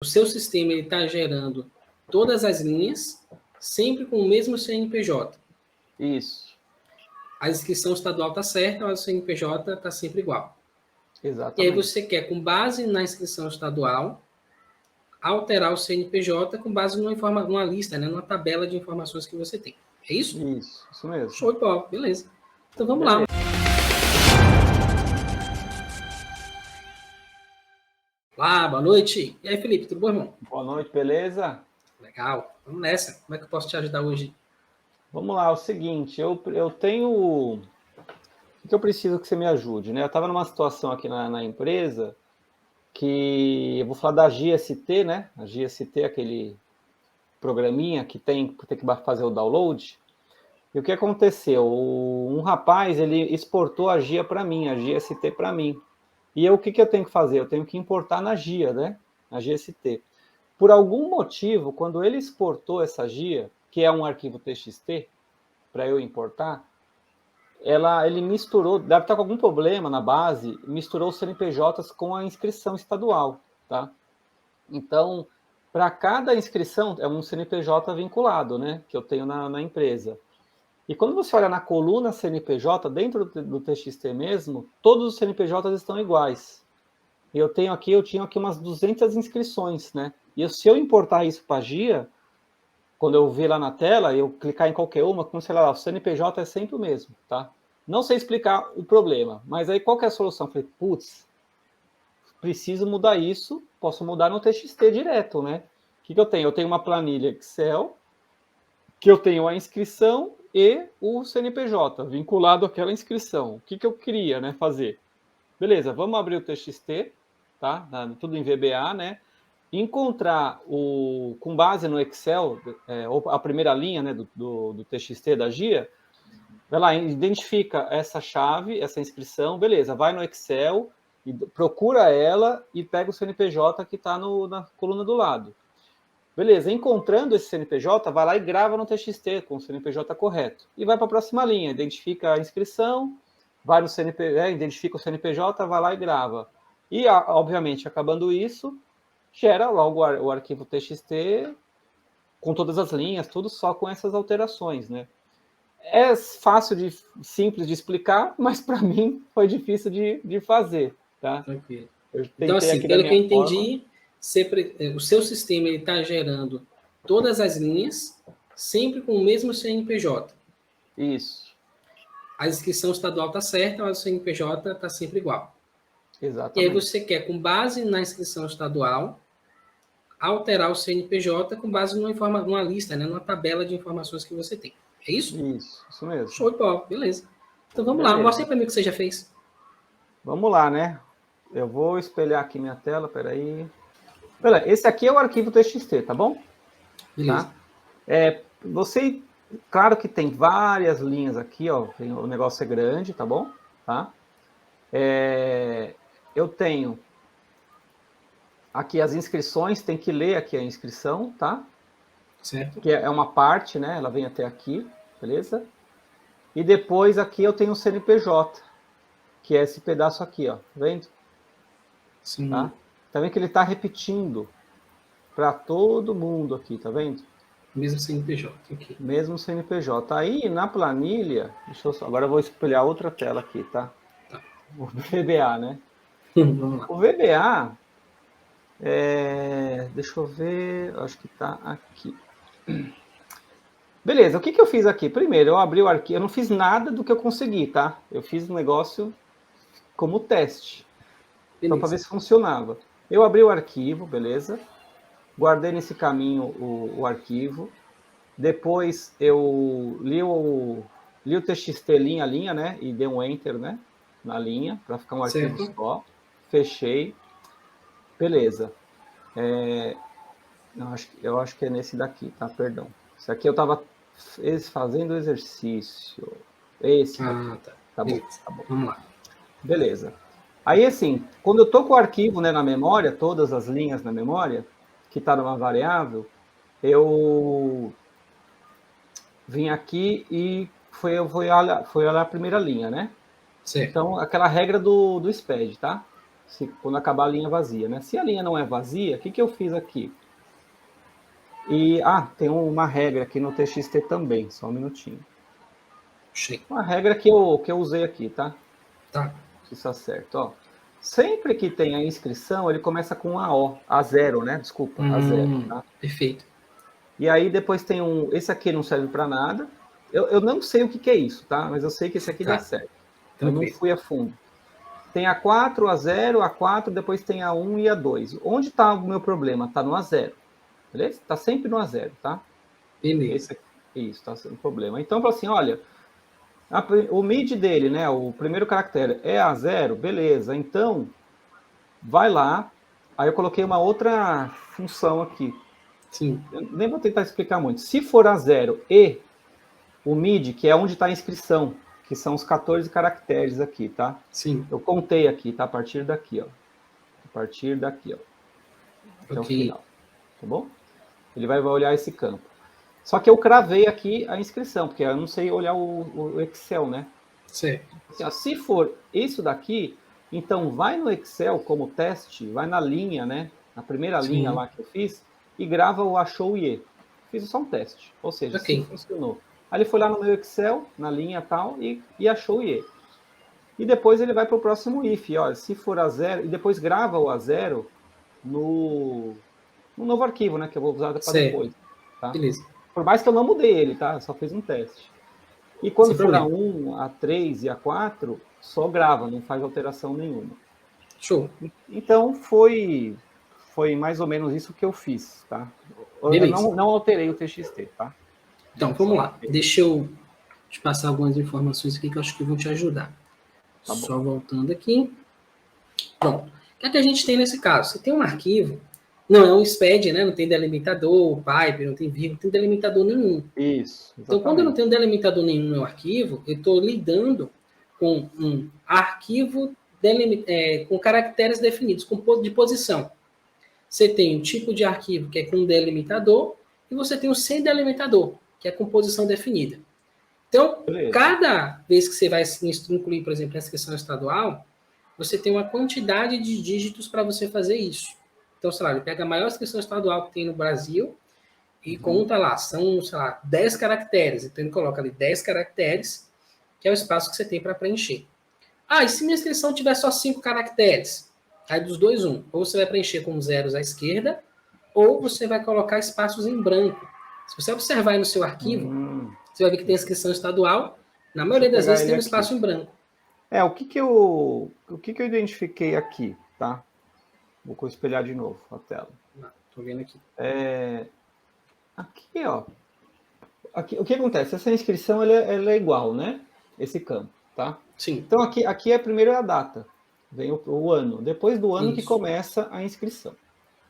o seu sistema está gerando todas as linhas, sempre com o mesmo CNPJ. Isso. A inscrição estadual está certa, mas o CNPJ está sempre igual. Exatamente. E aí você quer, com base na inscrição estadual, alterar o CNPJ com base numa lista, né, numa tabela de informações que você tem. É isso? Isso mesmo. Show de bola, beleza. Então vamos lá. Olá, boa noite. E aí, Felipe, tudo bom, irmão? Boa noite, beleza? Legal, vamos nessa. Como é que eu posso te ajudar hoje? Vamos lá, é o seguinte, eu tenho... O que eu preciso que você me ajude, né? Eu estava numa situação aqui na empresa que... Eu vou falar da GST, né? A GST é aquele programinha que tem que fazer o download. E o que aconteceu? Um rapaz, ele exportou a GIA para mim, a GST para mim. E o que eu tenho que fazer? Eu tenho que importar na GIA, né? Na GST. Por algum motivo, quando ele exportou essa GIA, que é um arquivo TXT, para eu importar, ele misturou, deve estar com algum problema na base, misturou os CNPJs com a inscrição estadual, tá? Então, para cada inscrição, é um CNPJ vinculado, né? Que eu tenho na empresa. E quando você olha na coluna CNPJ, dentro do TXT mesmo, todos os CNPJs estão iguais. E eu tinha aqui umas 200 inscrições, né? E se eu importar isso para a GIA, quando eu ver lá na tela, eu clicar em qualquer uma, como sei lá, o CNPJ é sempre o mesmo, tá? Não sei explicar o problema, mas aí qual que é a solução? Eu falei, putz, preciso mudar isso, posso mudar no TXT direto, né? O que eu tenho? Eu tenho uma planilha Excel, que eu tenho a inscrição e o CNPJ vinculado àquela inscrição. O que eu queria, né, fazer? Beleza, vamos abrir o TXT, tá? Tudo em VBA, né? Encontrar com base no Excel, a primeira linha, né, do TXT da GIA, vai lá, identifica essa chave, essa inscrição, beleza, vai no Excel, e procura ela e pega o CNPJ que está na coluna do lado. Beleza, encontrando esse CNPJ, vai lá e grava no TXT com o CNPJ correto. E vai para a próxima linha, identifica a inscrição, vai no CNPJ, identifica o CNPJ, vai lá e grava. E, obviamente, acabando isso, gera logo o arquivo TXT com todas as linhas, tudo só com essas alterações, né? É fácil, simples de explicar, mas para mim foi difícil de fazer, tá? Tranquilo. Eu Então, tentei assim, aqui da pelo que eu minha forma. entendi, o seu sistema está gerando todas as linhas, sempre com o mesmo CNPJ. Isso. A inscrição estadual está certa, mas o CNPJ está sempre igual. E aí Exatamente. você quer, com base na inscrição estadual, alterar o CNPJ com base numa lista, né, numa tabela de informações que você tem. É isso? Isso mesmo. Show de bola, beleza. Então vamos lá, Beleza. mostra aí para mim o que você já fez. Vamos lá, né? Eu vou espelhar aqui minha tela, peraí. Esse aqui é o arquivo TXT, tá bom? Beleza. Tá? Você, claro que tem várias linhas aqui, ó. O negócio é grande, tá bom? Tá? Eu tenho aqui as inscrições, tem que ler aqui a inscrição, tá? Certo. Que é uma parte, né? Ela vem até aqui, beleza? E depois aqui eu tenho o CNPJ, que é esse pedaço aqui, ó. Tá vendo? Sim. Tá? Tá vendo que ele está repetindo para todo mundo aqui, tá vendo? Mesmo CNPJ, ok. Mesmo CNPJ. Aí na planilha, agora eu vou espelhar outra tela aqui, tá? O VBA, né? Vamos lá. O VBA, deixa eu ver, acho que tá aqui. Beleza, o que eu fiz aqui? Primeiro, eu abri o arquivo, eu não fiz nada do que eu consegui, tá? Eu fiz um negócio como teste, só para ver se funcionava. Eu abri o arquivo, beleza? Guardei nesse caminho o arquivo. Depois eu li o TXT linha a linha, né? E dei um Enter, né? Na linha, para ficar um arquivo Certo. só. Fechei. Beleza. Eu acho que é nesse daqui, tá? Perdão. Esse aqui eu estava fazendo exercício. Esse daqui. Tá. Tá bom, Beleza. tá bom. Vamos lá. Beleza. Aí, assim, quando eu tô com o arquivo, né, na memória, todas as linhas na memória, que está numa variável, eu vim aqui e foi olhar a primeira linha, né? Certo. Então, aquela regra do SPED, tá? quando acabar a linha vazia, né? Se a linha não é vazia, o que eu fiz aqui? E, tem uma regra aqui no TXT também, só um minutinho. Sim. Uma regra que eu usei aqui, tá? Tá. Se isso certo, ó. Sempre que tem a inscrição, ele começa com AO, A0, né? Desculpa, A0, tá? Perfeito. E aí depois tem esse aqui não serve para nada. Eu não sei o que é isso, tá? Mas eu sei que esse aqui dá certo. Eu não fui a fundo. Tem A4, A0, A4, depois tem A1 e A2. Onde está o meu problema? Está no A0. Beleza? Está sempre no A0, tá? Beleza. Esse aqui, isso, está sendo problema. Então, assim, olha, o mid dele, né? O primeiro caractere é A0, beleza. Então, vai lá. Aí eu coloquei uma outra função aqui. Sim. Eu nem vou tentar explicar muito. Se for A0 e o mid, que é onde está a inscrição, que são os 14 caracteres aqui, tá? Sim. Eu contei aqui, tá? A partir daqui, ó. A partir daqui, ó. Até o final. Tá bom? Ele vai olhar esse campo. Só que eu cravei aqui a inscrição, porque eu não sei olhar o Excel, né? Certo. Assim, ó, se for isso daqui, então vai no Excel como teste, vai na linha, né? Na primeira linha lá que eu fiz, e grava o achou IE. Fiz só um teste. Ou seja, se funcionou. Aí ele foi lá no meu Excel, na linha tal, e achou o IE. E depois ele vai para o próximo if. Olha, se for A0, e depois grava o A0 no novo arquivo, né? Que eu vou usar para depois. Tá? Beleza. Por mais que eu não mudei ele, tá? Eu só fiz um teste. E quando for A1, A3 e A4, só grava, não faz alteração nenhuma. Show. Então foi mais ou menos isso que eu fiz, tá? Eu não alterei o TXT, tá? Então, vamos lá. Deixa eu te passar algumas informações aqui que eu acho que vão te ajudar. Tá bom. Só voltando aqui. Pronto. O que é que a gente tem nesse caso? Você tem um arquivo, não é um SPED, né? Não tem delimitador, pipe, não tem vírgula, não tem delimitador nenhum. Isso. Exatamente. Então, quando eu não tenho delimitador nenhum no meu arquivo, eu estou lidando com um arquivo com caracteres definidos, de posição. Você tem um tipo de arquivo que é com delimitador e você tem o sem delimitador, que é com posição definida. Então, cada vez que você vai incluir, por exemplo, a inscrição estadual, você tem uma quantidade de dígitos para você fazer isso. Então, sei lá, ele pega a maior inscrição estadual que tem no Brasil e conta lá, são, sei lá, 10 caracteres. Então, ele coloca ali 10 caracteres, que é o espaço que você tem para preencher. E se minha inscrição tiver só 5 caracteres? Aí dos dois, um. Ou você vai preencher com zeros à esquerda, ou você vai colocar espaços em branco. Se você observar aí no seu arquivo, você vai ver que tem inscrição estadual. Na maioria das vezes tem um espaço em branco. O que eu identifiquei aqui, tá? Vou espelhar de novo a tela. Tô vendo aqui. Aqui, ó. Aqui, o que acontece? Essa inscrição ela é igual, né? Esse campo, tá? Sim. Então aqui primeiro é a data. Vem o ano. Depois do ano que começa a inscrição.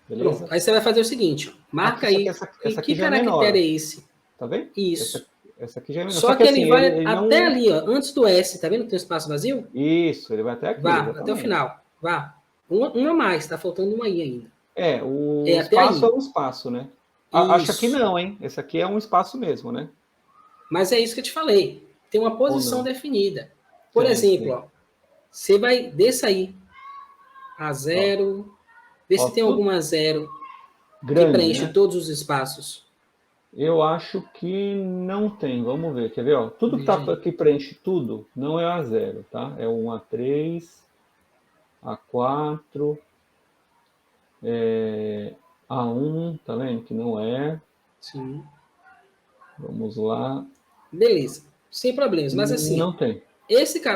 Beleza? Pronto. Aí você vai fazer o seguinte. Marca aí. Essa aqui que caractere é esse? Tá vendo? Isso. Essa aqui já é menor. Só que assim, ele vai até ali, ó, antes do S, tá vendo que tem um espaço vazio? Isso, ele vai até aqui. Vá, até o final. Vá. Um a mais, tá faltando um aí ainda. O espaço é um espaço, né? Acho que não, hein? Esse aqui é um espaço mesmo, né? Mas é isso que eu te falei. Tem uma posição definida. Por exemplo, ó, você vai, desça aí. A0. Vê se tem alguma A0 grande, que preenche, né, todos os espaços. Eu acho que não tem. Vamos ver. Quer ver? Ó, tudo que preenche tudo não é A0, tá? É um A3, A4, A1, tá vendo? Que não é. Sim. Vamos lá. Beleza. Sem problemas. Mas assim, não tem.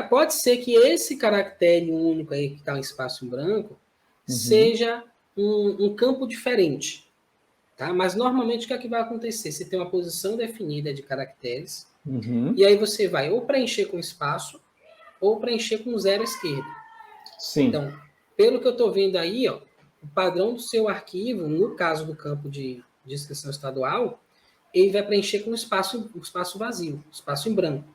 Pode ser que esse caractere único aí, que está em espaço em branco, seja um campo diferente. Tá? Mas normalmente o que é que vai acontecer? Você tem uma posição definida de caracteres, e aí você vai ou preencher com espaço, ou preencher com zero à esquerda. Sim. Então, pelo que eu estou vendo aí, ó, o padrão do seu arquivo, no caso do campo de inscrição estadual, ele vai preencher com espaço vazio, espaço em branco.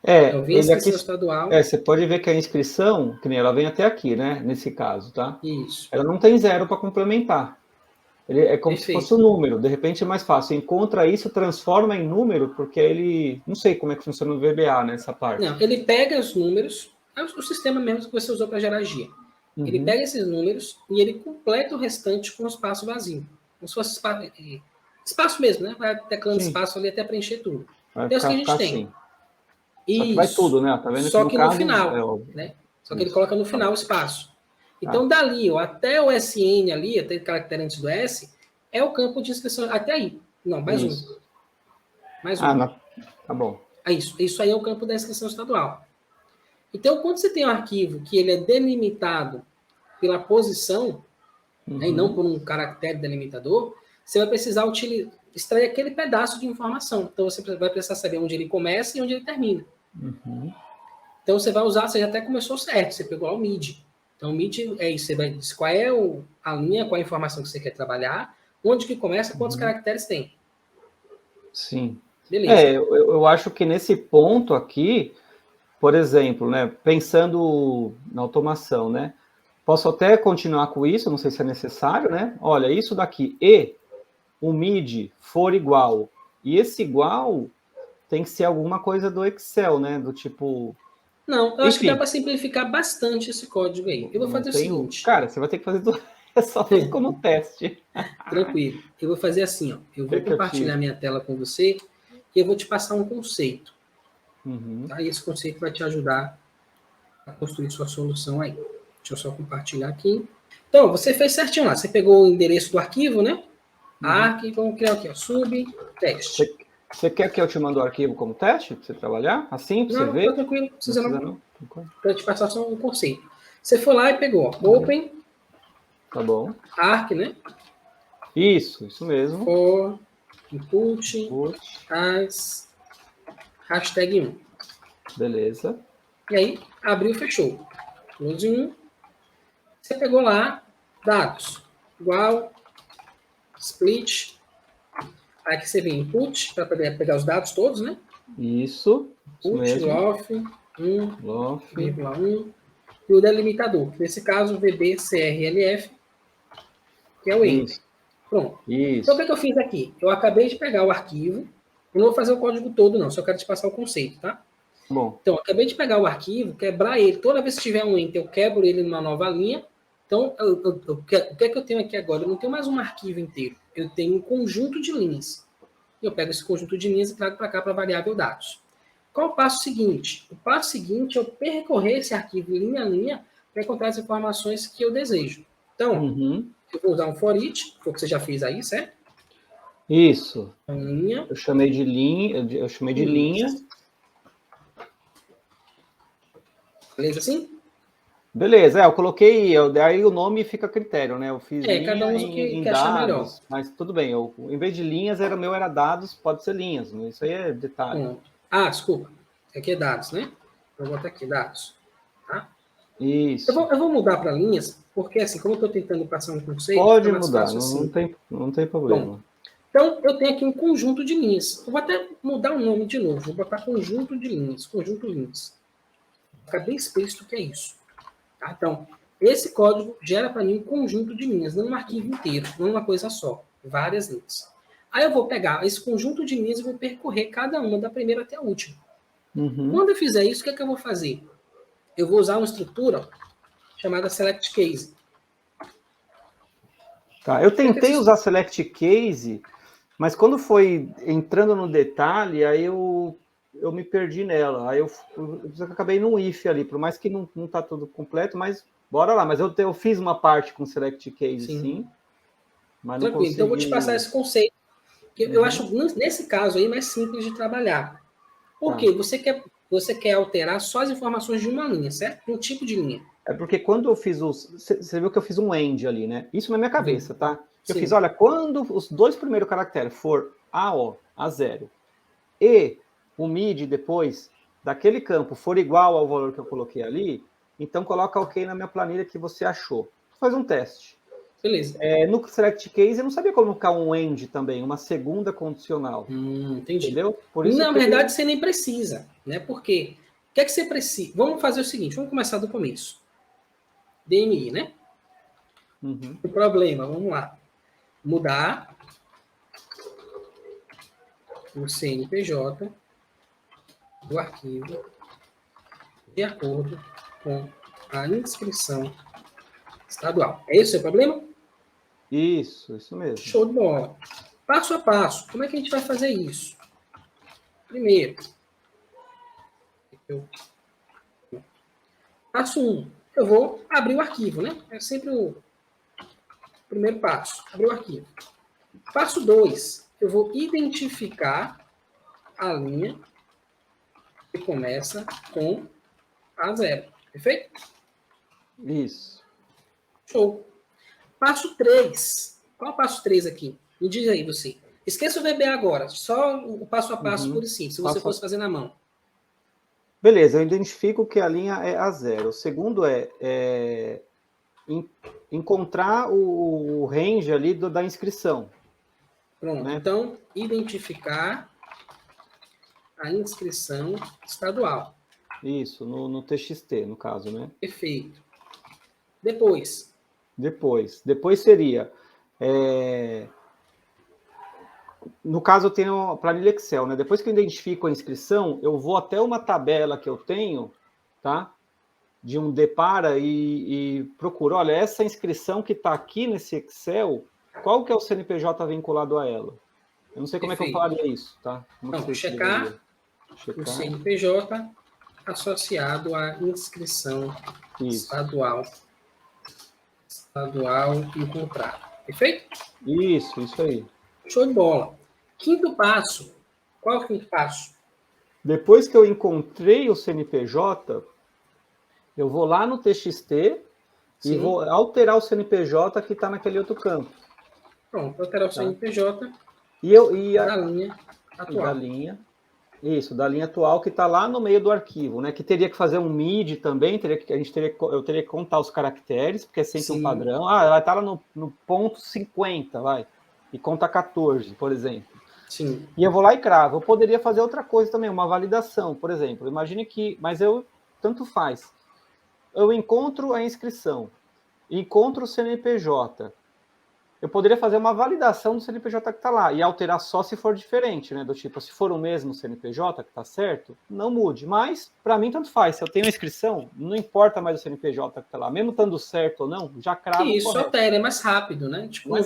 Então, vem a inscrição estadual. Você pode ver que a inscrição, que nem ela vem até aqui, né? Nesse caso, tá? Isso. Ela não tem zero para complementar. Ele é como se fosse um número. De repente é mais fácil. Encontra isso, transforma em número, porque ele... Não sei como é que funciona no VBA, nessa parte. Não, ele pega os números, é o sistema mesmo que você usou para gerar GIA. Ele pega esses números e ele completa o restante com espaço vazio. Como se fosse espaço mesmo, né? Vai teclando espaço ali até preencher tudo. Vai É isso que a gente tem. assim. Só que vai tudo, né? Tá vendo que Só no que caso, no final, é óbvio. né? Só que ele coloca no final o espaço. Tá. Então, dali, ó, até o SN ali, até o caractere antes do S, é o campo de inscrição. Até aí. Não, mais Isso. um. Mais um. Tá bom. Isso aí é o campo da inscrição estadual. Então, quando você tem um arquivo que ele é delimitado pela posição, né, e não por um caractere delimitador, você vai precisar extrair aquele pedaço de informação. Então, você vai precisar saber onde ele começa e onde ele termina. Então, você vai usar, você já até começou certo, você pegou lá o MIDI. Então, o MIDI é isso, você vai dizer qual é a linha, qual é a informação que você quer trabalhar, onde que começa, quantos caracteres tem. Sim. Beleza. Eu acho que nesse ponto aqui, por exemplo, né, pensando na automação, né, posso até continuar com isso, não sei se é necessário, né? Olha, isso daqui, e o MIDI for igual, e esse igual tem que ser alguma coisa do Excel, né? Do tipo... Não, eu acho que dá para simplificar bastante esse código aí. Eu vou fazer o seguinte. Cara, você vai ter que fazer tudo, é só fazer como teste. Tranquilo. Eu vou fazer assim, ó. Eu vou compartilhar minha tela com você e eu vou te passar um conceito. Tá? E esse conceito vai te ajudar a construir sua solução aí. Deixa eu só compartilhar aqui. Então, você fez certinho lá. Você pegou o endereço do arquivo, né? Arquivo, vamos criar aqui, ó. Subteste. Você quer que eu te mande o arquivo como teste para você trabalhar? Assim, para você ver? Não, tá tranquilo. Não precisa não. Para te passar só um conceito. Você foi lá e pegou, ó. Open. Tá bom. Arc, né? Isso mesmo. For input as hashtag 1. Beleza. E aí, abriu, fechou. Close 1. Você pegou lá, dados, igual, split. Aí que você vem input, para poder pegar os dados todos, né? Isso Input, mesmo. lof, 1,1. E o delimitador. Nesse caso, VBCRLF, que é o enter. Pronto. Então, o que eu fiz aqui? Eu acabei de pegar o arquivo. Eu não vou fazer o código todo, não. Só quero te passar o conceito, tá? Bom. Então, eu acabei de pegar o arquivo, quebrar ele. Toda vez que tiver um enter, eu quebro ele numa nova linha. Então, o que é que eu tenho aqui agora? Eu não tenho mais um arquivo inteiro. Eu tenho um conjunto de linhas. Eu pego esse conjunto de linhas e trago para cá para a variável dados. Qual o passo seguinte? O passo seguinte é eu percorrer esse arquivo linha a linha para encontrar as informações que eu desejo. Então, eu vou usar um for each, foi o que você já fez aí, certo? Isso. Linha. Eu chamei de linha. Beleza assim? Beleza, eu coloquei, aí o nome fica a critério, né? Eu fiz linha cada um usa o que achar melhor. Mas tudo bem, em vez de linhas, era dados, pode ser linhas, isso aí é detalhe. Desculpa, aqui é dados, né? Eu vou botar aqui, dados. Tá? Isso. Eu vou mudar para linhas, porque assim, como eu estou tentando passar um conceito... Pode mudar, não tem problema. Bom, então, eu tenho aqui um conjunto de linhas. Eu vou até mudar o nome de novo, vou botar conjunto de linhas, conjunto linhas. Fica bem explícito o que é isso. Tá? Então, esse código gera para mim um conjunto de linhas, não um arquivo inteiro, não uma coisa só, várias linhas. Aí eu vou pegar esse conjunto de linhas e vou percorrer cada uma da primeira até a última. Quando eu fizer isso, o que é que eu vou fazer? Eu vou usar uma estrutura chamada Select Case. Tá, eu tentei usar Select Case, mas quando foi entrando no detalhe, aí eu me perdi nela. Aí eu acabei num if ali, por mais que não tá tudo completo, mas bora lá. Mas eu fiz uma parte com Select Case, sim. Mas não consegui... Então eu vou te passar esse conceito, que eu acho, nesse caso aí, mais simples de trabalhar. Por quê? Você quer alterar só as informações de uma linha, certo? Um tipo de linha. É porque quando eu fiz você viu que eu fiz um end ali, né? Isso na minha cabeça, tá? Eu fiz, olha, quando os dois primeiros caracteres for AO, A0, e o MIDI depois daquele campo for igual ao valor que eu coloquei ali, então coloca OK na minha planilha que você achou. Faz um teste. Beleza. No Select Case, eu não sabia colocar um end também, uma segunda condicional. Entendi. Entendeu? Por isso na verdade, você nem precisa, né? Porque o que é que você precisa? Vamos fazer o seguinte, vamos começar do começo. DNI, né? O problema, vamos lá. Mudar o CNPJ do arquivo de acordo com a inscrição estadual. É esse o seu problema? Isso mesmo. Show de bola. Passo a passo, como é que a gente vai fazer isso? Primeiro, passo 1, eu vou abrir o arquivo, né? É sempre o primeiro passo, abrir o arquivo. Passo 2, eu vou identificar a linha que começa com A0. Perfeito? Isso. Show. Passo 3. Qual é o passo 3 aqui? Me diz aí você. Esqueça o VBA agora, só o passo a passo por si, se você fosse fazer na mão. Beleza, eu identifico que a linha é A0. O segundo é encontrar o range ali da inscrição. Pronto, né? Então, identificar a inscrição estadual. Isso, no TXT, no caso, né? Perfeito. Depois seria... No caso, eu tenho a planilha Excel, né? Depois que eu identifico a inscrição, eu vou até uma tabela que eu tenho, tá? De um depara e procuro, olha, essa inscrição que está aqui nesse Excel, qual que é o CNPJ vinculado a ela? Eu não sei como Perfeito. é que eu falaria isso, tá? Não, checar o CNPJ associado à inscrição estadual encontrada. Perfeito? Isso aí. Show de bola. Quinto passo. Qual é o quinto passo? Depois que eu encontrei o CNPJ, eu vou lá no TXT e vou alterar o CNPJ que está naquele outro campo. Pronto, alterar o CNPJ da linha atual. Da linha atual que está lá no meio do arquivo, né? Que teria que fazer um MIDI também, eu teria que contar os caracteres, porque é sempre um padrão. Ela está lá no ponto 50, vai, e conta 14, por exemplo. Sim. E eu vou lá e cravo. Eu poderia fazer outra coisa também, uma validação, por exemplo. Imagine que, tanto faz. Eu encontro a inscrição, encontro o CNPJ. Eu poderia fazer uma validação do CNPJ que está lá e alterar só se for diferente, né? Do tipo, se for o mesmo CNPJ que está certo, não mude. Mas, para mim, tanto faz. Se eu tenho a inscrição, não importa mais o CNPJ que está lá. Mesmo estando certo ou não, já cravo. Isso, altera, é mais rápido, né? Tipo, não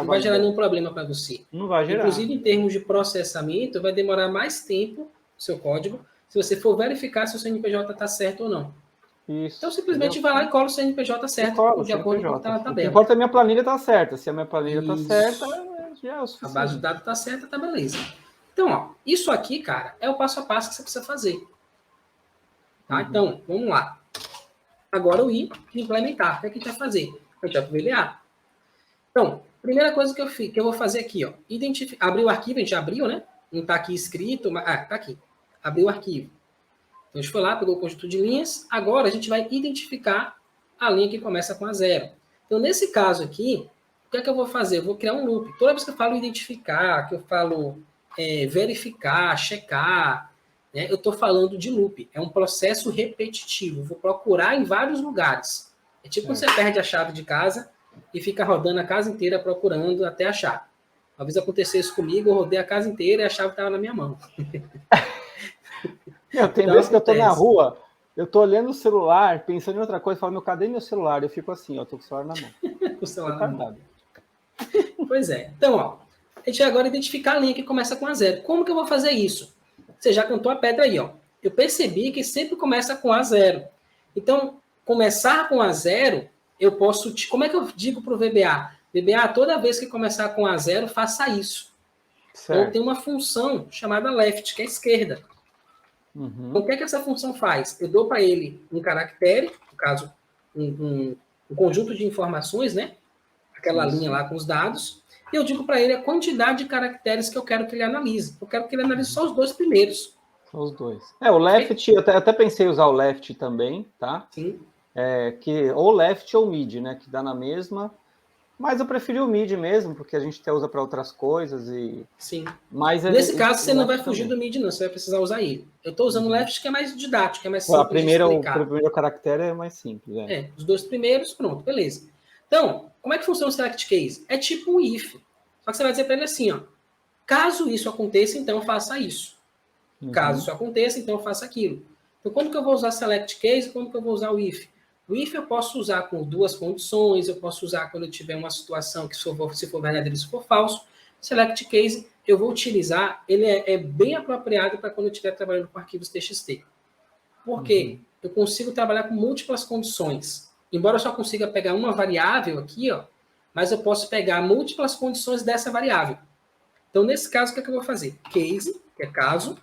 vai gerar nenhum problema para você. Não vai gerar. Inclusive, em termos de processamento, vai demorar mais tempo o seu código se você for verificar se o CNPJ está certo ou não. Isso, então, simplesmente vai lá e cola o CNPJ certo, de acordo com o que está na tabela. O que importa é a minha planilha estar certa. Se a minha planilha está certa, já é o suficiente. A base de dados está certa, tá beleza. Então, ó, isso aqui, cara, é o passo a passo que você precisa fazer. Tá? Então, vamos lá. Agora o I, implementar. O que a gente vai fazer? A gente vai para o VBA. Então, primeira coisa que eu vou fazer aqui, ó, abrir o arquivo, a gente já abriu, né? Não está aqui escrito, mas... tá aqui. Abriu o arquivo. Então, a gente foi lá, pegou o conjunto de linhas. Agora, a gente vai identificar a linha que começa com a 0. Então, nesse caso aqui, o que é que eu vou fazer? Eu vou criar um loop. Toda vez que eu falo identificar, que eu falo verificar, checar, né, eu estou falando de loop. É um processo repetitivo. Eu vou procurar em vários lugares. É tipo quando você perde a chave de casa e fica rodando a casa inteira procurando até achar. Talvez acontecesse comigo, eu rodei a casa inteira e a chave estava na minha mão. Tem vezes que eu tô na rua, eu tô olhando o celular, pensando em outra coisa, falo, cadê meu celular? Eu fico assim, ó, tô com o celular na mão. O celular na mão. Pois é. Então, ó, a gente vai agora identificar a linha que começa com a 0. Como que eu vou fazer isso? Você já cantou a pedra aí, ó. Eu percebi que sempre começa com a 0. Então, começar com a 0, eu posso... Como é que eu digo para o VBA? VBA, toda vez que começar com a 0, faça isso. Certo. Então, tem uma função chamada left, que é a esquerda. Então, o que é que essa função faz? Eu dou para ele um caractere, no caso, um conjunto de informações, né? Aquela linha lá com os dados, e eu digo para ele a quantidade de caracteres que eu quero que ele analise. Eu quero que ele analise só os dois primeiros. Só os dois. O left, eu até pensei em usar o left também, tá? Sim. Ou left ou mid, né? Que dá na mesma. Mas eu preferi o mid mesmo, porque a gente até usa para outras coisas. Sim. Mas nesse caso, você não vai fugir do mid, não. Você vai precisar usar ele. Eu estou usando o left, que é mais didático, que é mais simples de explicar. O primeiro caractere é mais simples. Os dois primeiros, pronto, beleza. Então, como é que funciona o select case? É tipo um if. Só que você vai dizer para ele assim, ó. Caso isso aconteça, então faça isso. Caso isso aconteça, então faça aquilo. Então, como que eu vou usar select case? Como que eu vou usar o if? O if eu posso usar com 2 condições, eu posso usar quando eu tiver uma situação que se for verdadeiro, se for falso. Select case, eu vou utilizar, ele é bem apropriado para quando eu estiver trabalhando com arquivos TXT. Por quê? Eu consigo trabalhar com múltiplas condições. Embora eu só consiga pegar uma variável aqui, ó, mas eu posso pegar múltiplas condições dessa variável. Então, nesse caso, o que é que eu vou fazer? Case, que é caso,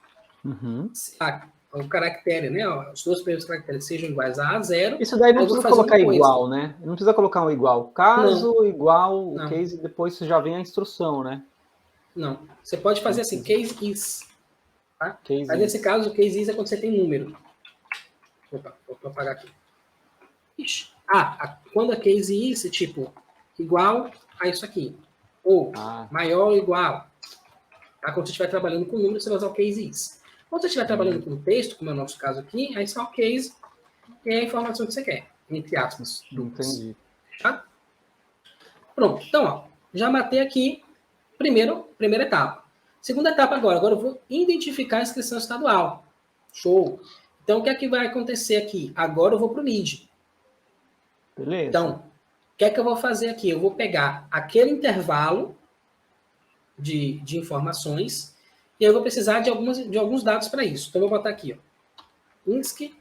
o caractere, né, ó, os 2 primeiros caracteres sejam iguais a 0. Isso daí não precisa colocar igual, né? Não precisa colocar um igual. Caso, não. Igual, o case, depois já vem a instrução, né? Não. Você pode fazer assim, case is. Tá? Mas nesse caso, o case is é quando você tem número. Opa, vou apagar aqui. Ixi. Quando a case is, tipo, igual a isso aqui. Ou maior ou igual. Tá? Quando você estiver trabalhando com números, você vai usar o case is. Quando você estiver trabalhando com texto, como é o nosso caso aqui, aí só o case é a informação que você quer. Entre aspas. Entendi. Tá? Pronto. Então, ó, já matei aqui primeira etapa. Segunda etapa agora eu vou identificar a inscrição estadual. Show. Então, o que é que vai acontecer aqui? Agora eu vou para o MID. Beleza. Então, o que é que eu vou fazer aqui? Eu vou pegar aquele intervalo de informações e eu vou precisar de alguns dados para isso. Então, eu vou botar aqui, ó, INSC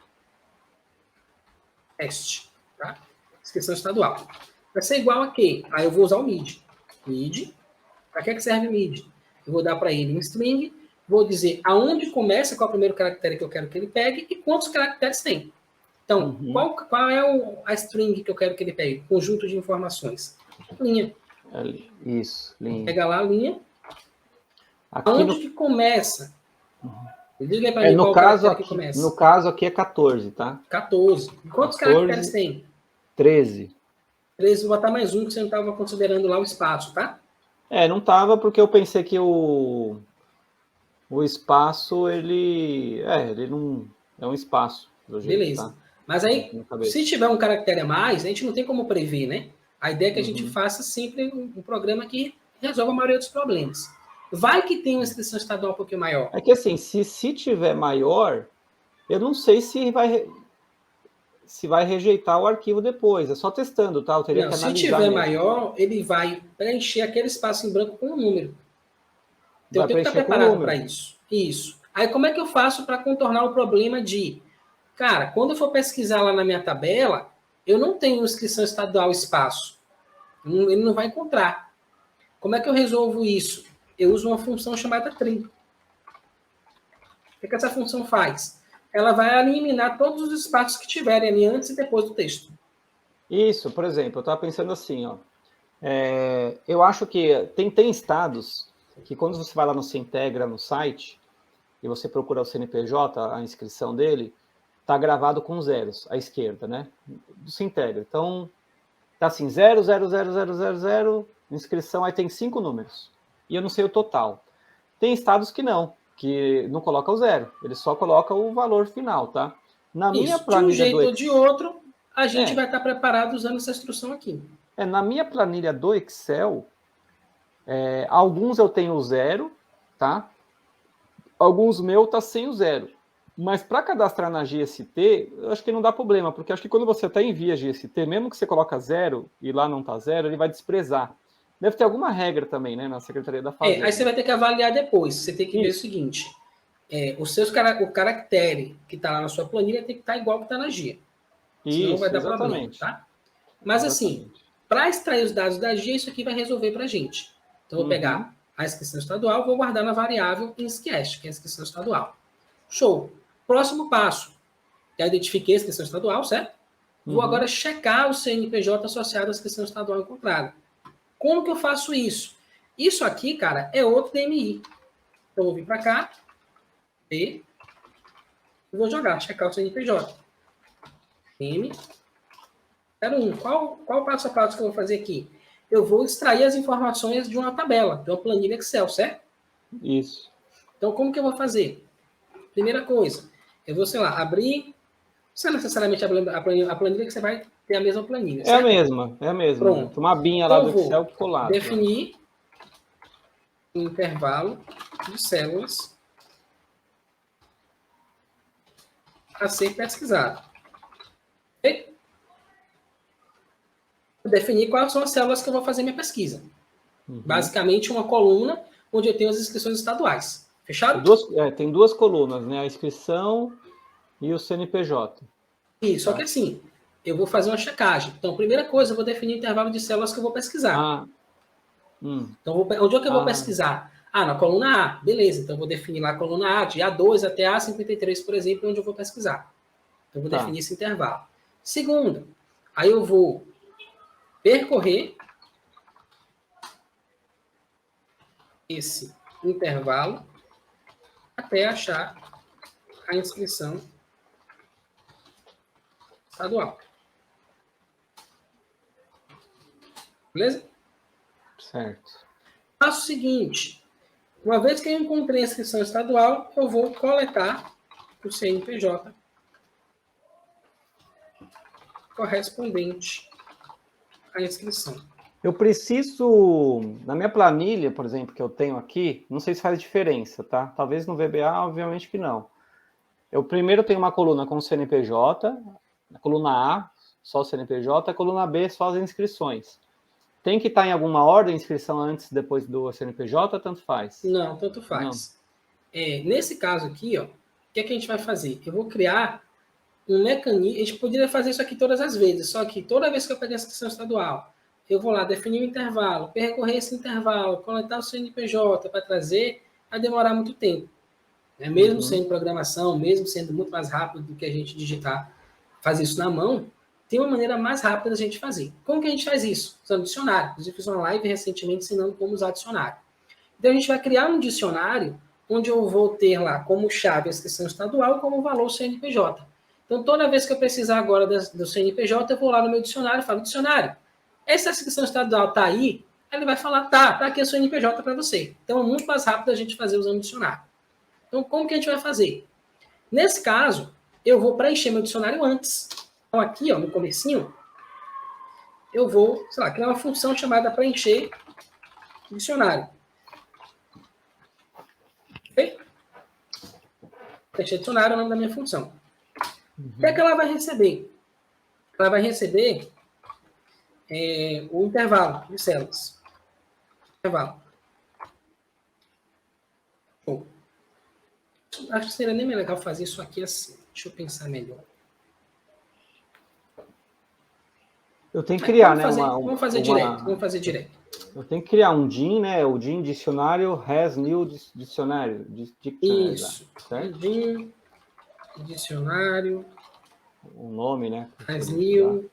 teste, tá? Inscrição estadual. Vai ser igual a quê? Aí eu vou usar o MID. MID. Para que serve o MID? Eu vou dar para ele um string, vou dizer aonde começa, qual é o primeiro caractere que eu quero que ele pegue e quantos caracteres tem. Então, qual é a string que eu quero que ele pegue? Conjunto de informações. Linha. Isso, linha. Pega lá a linha. Aqui aonde que começa? Diga para mim no qual caso caractere aqui, que começa. No caso aqui é 14, tá? 14. E quantos caracteres tem? 13. 13, vou botar mais um que você não estava considerando lá o espaço, tá? Não estava porque eu pensei que o espaço, ele não é um espaço. Do jeito, beleza. Tá? Mas aí, se tiver um caractere a mais, a gente não tem como prever, né? A ideia é que a gente faça sempre um programa que resolva a maioria dos problemas. Vai que tem uma inscrição estadual um pouquinho maior. É que assim, se tiver maior, eu não sei se vai rejeitar o arquivo depois. É só testando, tá? Eu teria que analisar. Se tiver maior, ele vai preencher aquele espaço em branco com um número. Então, eu tenho que estar preparado para isso. Isso. Aí, como é que eu faço para contornar o problema de... Cara, quando eu for pesquisar lá na minha tabela, eu não tenho inscrição estadual espaço. Ele não vai encontrar. Como é que eu resolvo isso? Eu uso uma função chamada trim. O que essa função faz? Ela vai eliminar todos os espaços que tiverem ali antes e depois do texto. Isso, por exemplo, eu estava pensando assim, ó. Eu acho que tem estados que quando você vai lá no Sintegra, no site, e você procura o CNPJ, a inscrição dele, está gravado com zeros, à esquerda, né? Do Sintegra. Então, tá assim, 0, inscrição, aí tem 5 números. E eu não sei o total. Tem estados que não coloca o zero, ele só coloca o valor final, tá? Na minha planilha de um jeito ou de outro, a gente vai estar preparado usando essa instrução aqui. Na minha planilha do Excel, alguns eu tenho o zero, tá? Alguns meus tá sem o zero. Mas para cadastrar na GST, eu acho que não dá problema, porque acho que quando você até envia GST, mesmo que você coloca zero e lá não tá zero, ele vai desprezar. Deve ter alguma regra também, né, na Secretaria da Fazenda. Aí você vai ter que avaliar depois. Você tem que ver o seguinte: o caractere que está lá na sua planilha tem que estar igual que está na GIA. Senão vai dar problema, tá? Mas assim, para extrair os dados da GIA, isso aqui vai resolver para a gente. Então, eu vou pegar a inscrição estadual, vou guardar na variável INSCast, que é a inscrição estadual. Show. Próximo passo. Já identifiquei a inscrição estadual, certo? Vou agora checar o CNPJ associado à inscrição estadual encontrada. Como que eu faço isso? Isso aqui, cara, é outro DMI. Então, eu vou vir para cá, e vou jogar, checar o CNPJ. M01. Qual passo a passo que eu vou fazer aqui? Eu vou extrair as informações de uma tabela, de uma planilha Excel, certo? Isso. Então, como que eu vou fazer? Primeira coisa, eu vou, sei lá, abrir... Não precisa necessariamente a planilha que você vai ter a mesma planilha, certo? É a mesma. Pronto. Uma abinha lá do Excel colado. Definir um intervalo de células a ser pesquisado. Ok? definir quais são as células que eu vou fazer minha pesquisa. Basicamente, uma coluna onde eu tenho as inscrições estaduais. Fechado? Tem duas colunas, né? A inscrição e o CNPJ. Isso, só que assim, eu vou fazer uma checagem. Então, primeira coisa, eu vou definir o intervalo de células que eu vou pesquisar. Então, onde é que eu vou pesquisar? Na coluna A. Beleza, então eu vou definir lá a coluna A, de A2 até A53, por exemplo, onde eu vou pesquisar. Então, eu vou definir esse intervalo. Segundo, aí eu vou percorrer esse intervalo até achar a inscrição estadual. Beleza? Certo. Passo seguinte. Uma vez que eu encontrei a inscrição estadual, eu vou coletar o CNPJ correspondente à inscrição. Eu preciso, na minha planilha, por exemplo, que eu tenho aqui, não sei se faz diferença, tá? Talvez no VBA, obviamente que não. Eu primeiro tenho uma coluna com o CNPJ, a coluna A, só o CNPJ, a coluna B, só as inscrições. Tem que estar em alguma ordem a inscrição antes, depois do CNPJ, tanto faz? Não, tanto faz. Nesse caso aqui, ó, o que é que a gente vai fazer? Eu vou criar um mecanismo. A gente poderia fazer isso aqui todas as vezes, só que toda vez que eu pegar a inscrição estadual, eu vou lá definir o intervalo, percorrer esse intervalo, coletar o CNPJ para trazer, vai demorar muito tempo. Né? Mesmo sendo programação, mesmo sendo muito mais rápido do que a gente digitar, fazer isso na mão, tem uma maneira mais rápida da gente fazer. Como que a gente faz isso? Usando dicionário. Inclusive, fiz uma live recentemente ensinando como usar dicionário. Então, a gente vai criar um dicionário onde eu vou ter lá como chave a inscrição estadual e como valor o CNPJ. Então, toda vez que eu precisar agora do CNPJ, eu vou lá no meu dicionário e falo, dicionário, essa inscrição estadual está aí? Ele vai falar, tá aqui o CNPJ para você. Então, é muito mais rápido a gente fazer usando o dicionário. Então, como que a gente vai fazer? Nesse caso, eu vou preencher meu dicionário antes. Então, aqui, ó, no comecinho, eu vou, sei lá, criar uma função chamada preencher dicionário. Ok? Preencher dicionário é o nome da minha função. O que é que ela vai receber? Ela vai receber o intervalo de células. Intervalo. Bom, acho que seria nem mais legal fazer isso aqui assim. Deixa eu pensar melhor. Eu tenho que criar, vamos fazer direto. Eu tenho que criar um DIN, né? O DIN dicionário has new dicionário. Isso. Certo? DIN, dicionário. O nome, né? Has new.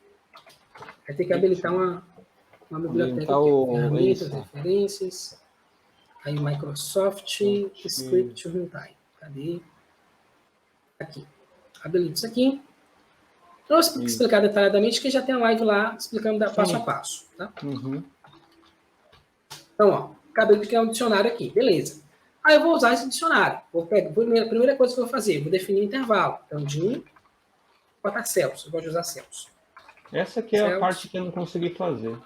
Vai ter que habilitar uma biblioteca aqui. Ferramentas, referências. Aí Microsoft Script Runtime. Cadê? Aqui. Habilita isso aqui. Não vou explicar detalhadamente, que já tem a live lá explicando passo a passo. Tá? Então, ó, acabei de criar um dicionário aqui. Beleza. Aí eu vou usar esse dicionário. A primeira coisa que eu vou fazer, vou definir o intervalo. Então, vou botar cells. Eu gosto de usar cells. Essa aqui é a parte que eu não consegui fazer.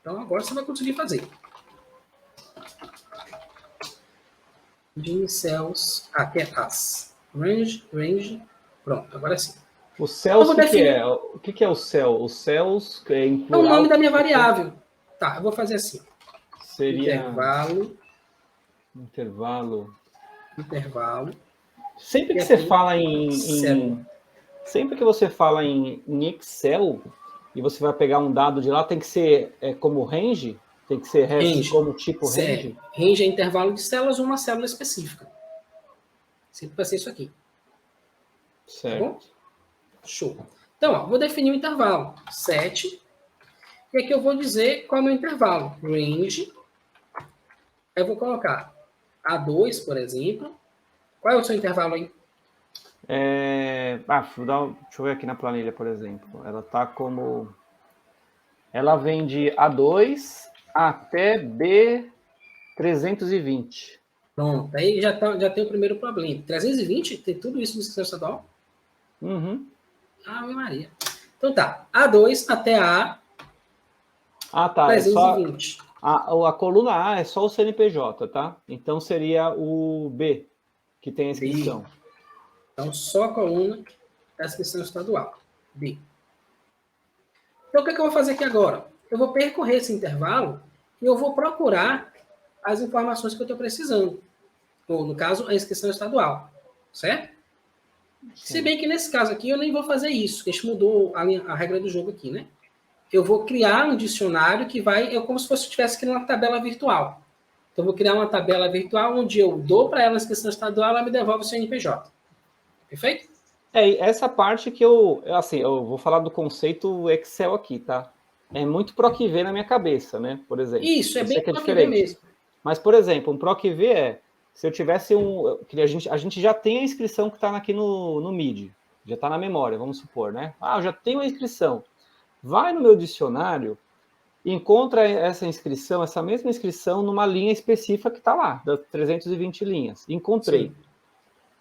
Então, agora você vai conseguir fazer. DIN cells. Aqui é as. Range. Pronto, agora sim. O cells, o que é? O que é o cell? O cells é em plural. É o nome da minha variável. Tá, eu vou fazer assim. Seria... Intervalo. Sempre que você fala sempre que você fala em Excel e você vai pegar um dado de lá, tem que ser como range? Tem que ser range como tipo range? Range é intervalo de células ou uma célula específica. Sempre vai ser isso aqui. Certo. Tá bom? Show. Então, ó, vou definir o intervalo. 7. E aqui eu vou dizer qual é o meu intervalo. Range. Aí eu vou colocar A2, por exemplo. Qual é o seu intervalo aí? Deixa eu ver aqui na planilha, por exemplo. Ela tá como... Ela vem de A2 até B320. Pronto. Aí já tem o primeiro problema. 320? Tem tudo isso no inscrição estadual? Uhum. Ave Maria. Então tá. A2 até A. Tá. 320. A coluna A é só o CNPJ, tá? Então seria o B, que tem a inscrição. B. Então só a coluna da inscrição estadual. B. Então, o que é que eu vou fazer aqui agora? Eu vou percorrer esse intervalo e eu vou procurar as informações que eu estou precisando. Ou, no caso, a inscrição estadual. Certo? Se bem que nesse caso aqui eu nem vou fazer isso, que a gente mudou a regra do jogo aqui, né? Eu vou criar um dicionário que vai, é como se fosse tivesse aqui numa tabela virtual. Então, eu vou criar uma tabela virtual onde eu dou para ela a inscrição estadual, ela me devolve o CNPJ. Perfeito? Essa parte que assim, eu vou falar do conceito Excel aqui, tá? É muito PROC-V na minha cabeça, né? Por exemplo. Isso, é Eu sei bem que é PROC-V diferente. mesmo. Mas, por exemplo, um PROC-V se eu tivesse que a gente já tem a inscrição que está aqui no MIDI, já está na memória, vamos supor, né? Ah, eu já tenho a inscrição. Vai no meu dicionário, encontra essa inscrição, essa mesma inscrição, numa linha específica que está lá, das 320 linhas. Encontrei. Sim.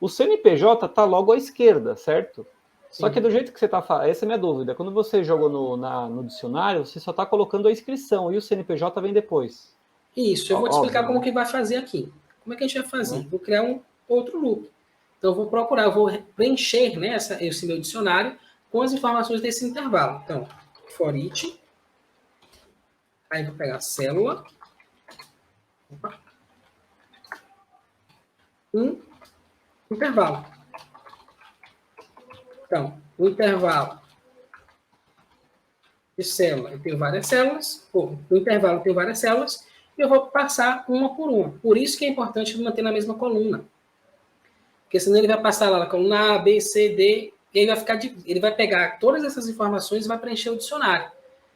O CNPJ está logo à esquerda, certo? Só Sim. que do jeito que você está falando, essa é a minha dúvida. Quando você jogou no dicionário, você só está colocando a inscrição e o CNPJ vem depois. Isso, eu vou te explicar como que vai fazer aqui. Como é que a gente vai fazer? Vou criar um outro loop. Então, eu vou procurar, eu vou preencher, né, esse meu dicionário com as informações desse intervalo. Então, for each. Aí, vou pegar a célula. Intervalo. Então, o intervalo de célula, eu tenho várias células, no intervalo eu tenho várias células, e eu vou passar uma por uma. Por isso que é importante manter na mesma coluna. Porque senão ele vai passar lá na coluna A, B, C, D, e aí ele vai pegar todas essas informações e vai preencher o dicionário.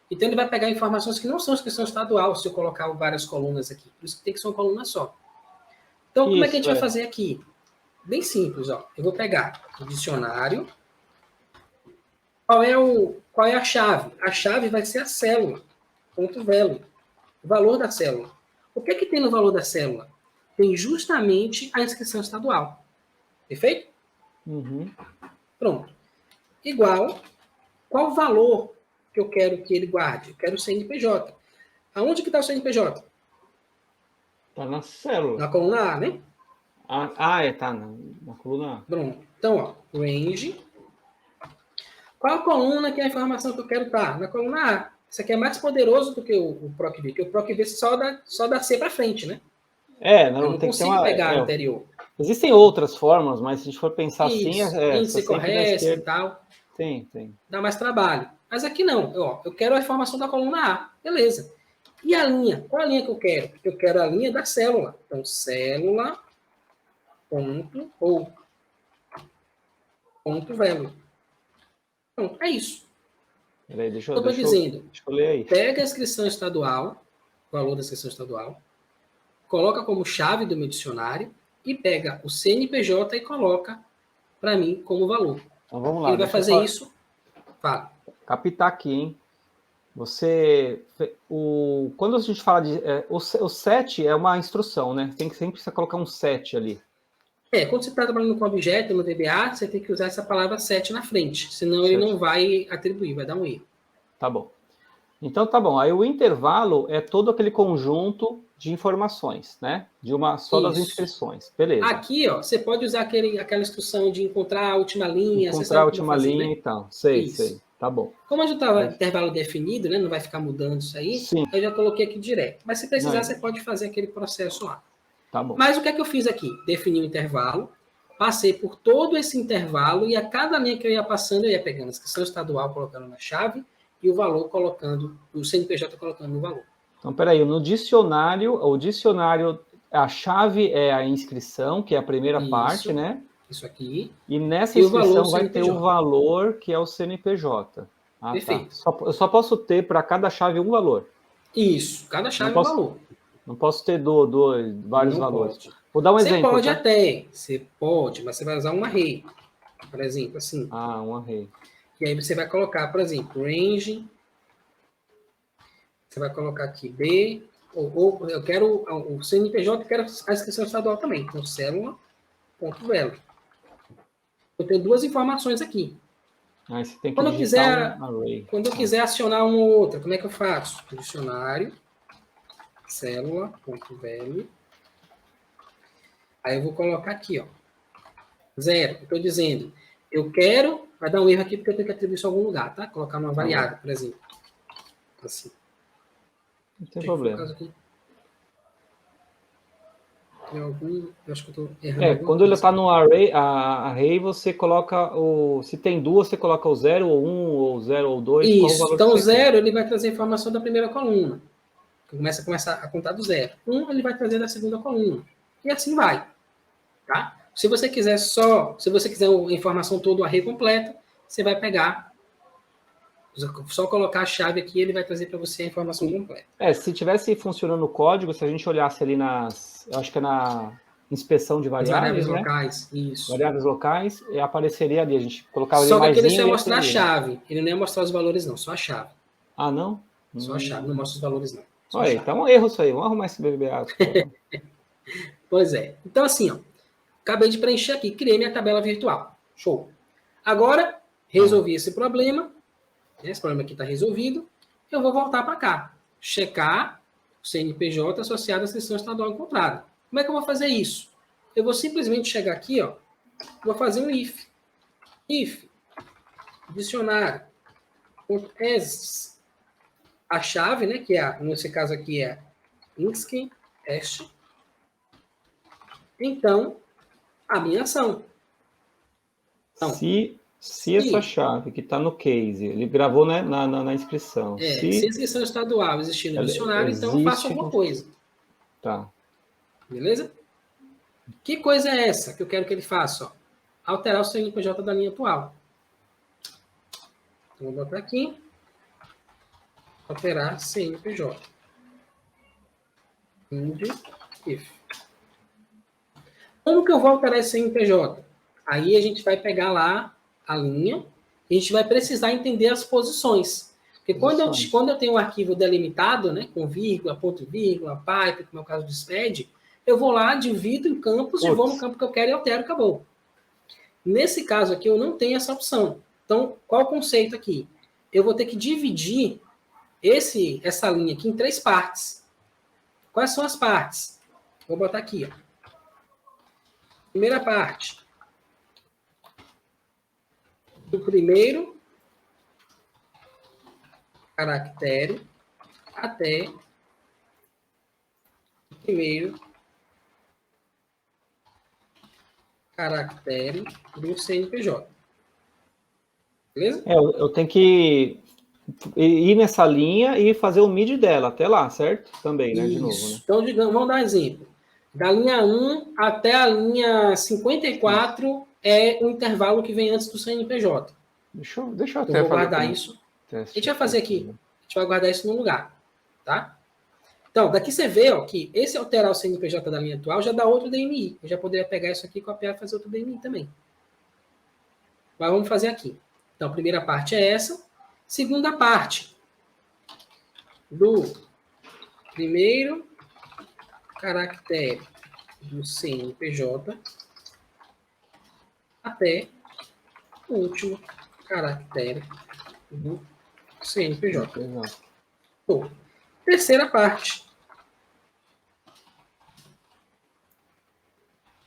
Então ele vai pegar informações que não são inscrição estadual, se eu colocar várias colunas aqui. Por isso que tem que ser uma coluna só. Então, como é que a gente vai fazer aqui? Bem simples, ó. Eu vou pegar o dicionário. Qual é a chave? A chave vai ser a célula. Ponto velo. O valor da célula. O que tem no valor da célula? Tem justamente a inscrição estadual. Perfeito? Uhum. Pronto. Igual, qual o valor que eu quero que ele guarde? Eu quero o CNPJ. Aonde que está o CNPJ? Está na célula. Na coluna A, né? Tá na coluna A. Pronto. Então, ó, range. Qual coluna que é a informação que eu quero estar? Na coluna A. Isso aqui é mais poderoso do que o PROC-V, porque o PROC-V só dá C para frente, né? Não eu tem consigo que ter pegar a anterior. Existem outras formas, mas se a gente for pensar Isso, assim, índice correto e tal. Tem. Dá mais trabalho. Mas aqui não. Eu quero a informação da coluna A. Beleza. E a linha? Qual a linha que eu quero? Eu quero a linha da célula. Então, célula, ponto, ou ponto velo. Pronto, é isso. Peraí, deixa eu estou dizendo, deixa eu ler aí. Pega a inscrição estadual, o valor da inscrição estadual, coloca como chave do meu dicionário e pega o CNPJ e coloca para mim como valor. Então vamos lá. Ele vai fazer isso. Fala. Captar aqui, hein? Quando a gente fala de... o set é uma instrução, né? Tem que sempre colocar um set ali. Quando você está trabalhando com objeto no VBA, você tem que usar essa palavra set na frente, senão ele não vai atribuir, vai dar um erro. Tá bom. Então tá bom. Aí o intervalo é todo aquele conjunto de informações, né? De uma só das inscrições. Beleza. Aqui, ó, você pode usar aquela instrução de encontrar a última linha. Encontrar a última linha, né? E tal. Sei. Tá bom. Como a gente estava intervalo definido, né? Não vai ficar mudando isso aí. Sim. Eu já coloquei aqui direto. Mas se precisar, você pode fazer aquele processo lá. Tá bom. Mas o que é que eu fiz aqui? Defini o intervalo, passei por todo esse intervalo e a cada linha que eu ia passando, eu ia pegando a inscrição estadual, colocando na chave e o valor colocando, o CNPJ colocando no valor. Então, peraí, o dicionário, a chave é a inscrição, que é a primeira parte, né? Isso aqui. E nessa inscrição vai ter o valor, que é o CNPJ. Perfeito. Tá. Eu só posso ter para cada chave um valor. Isso, cada chave é um valor. Não posso ter vários valores. Pode. Vou dar um exemplo. Você pode, mas você vai usar um array, por exemplo, assim. Um array. E aí você vai colocar, por exemplo, range. Você vai colocar aqui B, ou eu quero o CNPJ, eu quero a inscrição estadual também. Então, célula.velo. Eu tenho duas informações aqui. Você tem que quando eu quiser acionar uma ou outra, como é que eu faço? Dicionário, célula.velo. Aí eu vou colocar aqui, ó, 0. Eu estou dizendo, eu quero, vai dar um erro aqui porque eu tenho que atribuir isso a algum lugar, tá? Colocar uma variável, por exemplo. Assim. Não tem problema. Tem algum... Eu acho que eu estou errando. Quando ele está no array, você coloca o... Se tem duas, você coloca o 0, ou 1, ou 0, ou 2. Isso. Então, o 0, ele vai trazer a informação da primeira coluna. Começa a contar do 0. 1, ele vai trazer da segunda coluna. E assim vai. Tá? Se você quiser a informação toda, o array completo, você vai pegar, só colocar a chave aqui, ele vai trazer para você a informação completa. Se tivesse funcionando o código, se a gente olhasse ali eu acho que é na inspeção de variáveis, né? Locais, isso. Variáveis locais, e apareceria ali, a gente colocava só ali mais. Só que ele só ia mostrar a chave, ele não ia mostrar os valores não, só a chave. Ah, não? Só a chave, não mostra os valores não. Olha, então é um erro isso aí, vamos arrumar esse BBA. Pois é. Então assim, ó, acabei de preencher aqui, criei minha tabela virtual. Show. Agora, resolvi esse problema. Esse problema aqui está resolvido. Eu vou voltar para cá. Checar o CNPJ associado à inscrição estadual encontrada. Como é que eu vou fazer isso? Eu vou simplesmente chegar aqui, ó. Vou fazer um if. If. Dicionário. A chave, né? Que nesse caso aqui é insc est. Então, a minha ação. Então, se essa chave que está no case, ele gravou, né, na inscrição. Se a inscrição estadual existir no dicionário, então eu faço alguma coisa. Tá. Beleza? Que coisa é essa que eu quero que ele faça? Ó? Alterar o CNPJ da linha atual. Então, vou botar aqui. Alterar CNPJ. If. Como que eu vou alterar esse CNPJ? Aí a gente vai pegar lá a linha e a gente vai precisar entender as posições. Porque quando eu tenho um arquivo delimitado, né, com vírgula, ponto e vírgula, pipe, como é o caso do SPED, eu vou lá, divido em campos e vou no campo que eu quero e altero, acabou. Nesse caso aqui, eu não tenho essa opção. Então, qual o conceito aqui? Eu vou ter que dividir essa linha aqui em 3 partes. Quais são as partes? Vou botar aqui, ó. Primeira parte. Do primeiro caractere até o primeiro caractere do CNPJ. Beleza? Eu tenho que ir nessa linha e fazer o MIDI dela até lá, certo? Também, né? De novo, né? Então, digamos, vamos dar um exemplo. Da linha 1 até a linha 54 é o intervalo que vem antes do CNPJ. Deixa eu até vou guardar isso. A gente vai fazer aqui. A gente vai guardar isso no lugar. Tá? Então, daqui você vê ó, que esse alterar o CNPJ da linha atual já dá outro DNI. Eu já poderia pegar isso aqui, copiar e fazer outro DNI também. Mas vamos fazer aqui. Então, a primeira parte é essa. Segunda parte. Do primeiro caractere do CNPJ até o último caractere do CNPJ. Bom, terceira parte.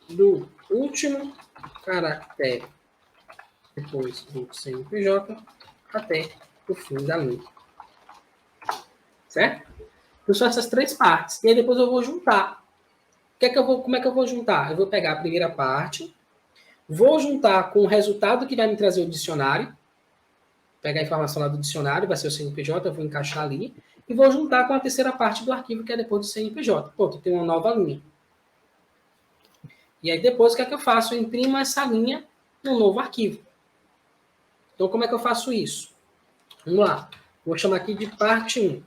Do último caractere depois do CNPJ até o fim da linha. Certo? Então, são essas 3 partes. E aí depois eu vou juntar. Como é que eu vou juntar? Eu vou pegar a primeira parte, vou juntar com o resultado que vai me trazer o dicionário, pegar a informação lá do dicionário, vai ser o CNPJ, eu vou encaixar ali, e vou juntar com a terceira parte do arquivo, que é depois do CNPJ. Pronto, eu tenho uma nova linha. E aí depois, o que é que eu faço? Eu imprimo essa linha no novo arquivo. Então, como é que eu faço isso? Vamos lá. Vou chamar aqui de parte 1.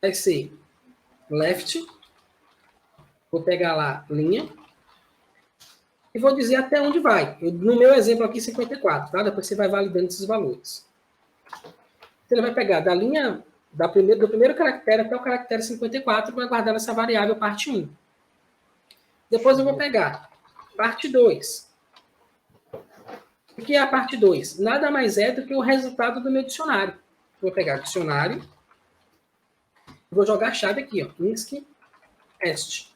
Vai ser left. Vou pegar lá linha. E vou dizer até onde vai. No meu exemplo aqui, 54. Tá? Depois você vai validando esses valores. Então, ele vai pegar da linha do primeiro caractere até o caractere 54 e vai guardar nessa variável parte 1. Depois eu vou pegar parte 2. O que é a parte 2? Nada mais é do que o resultado do meu dicionário. Vou pegar o dicionário. Vou jogar a chave aqui, ó, insc est.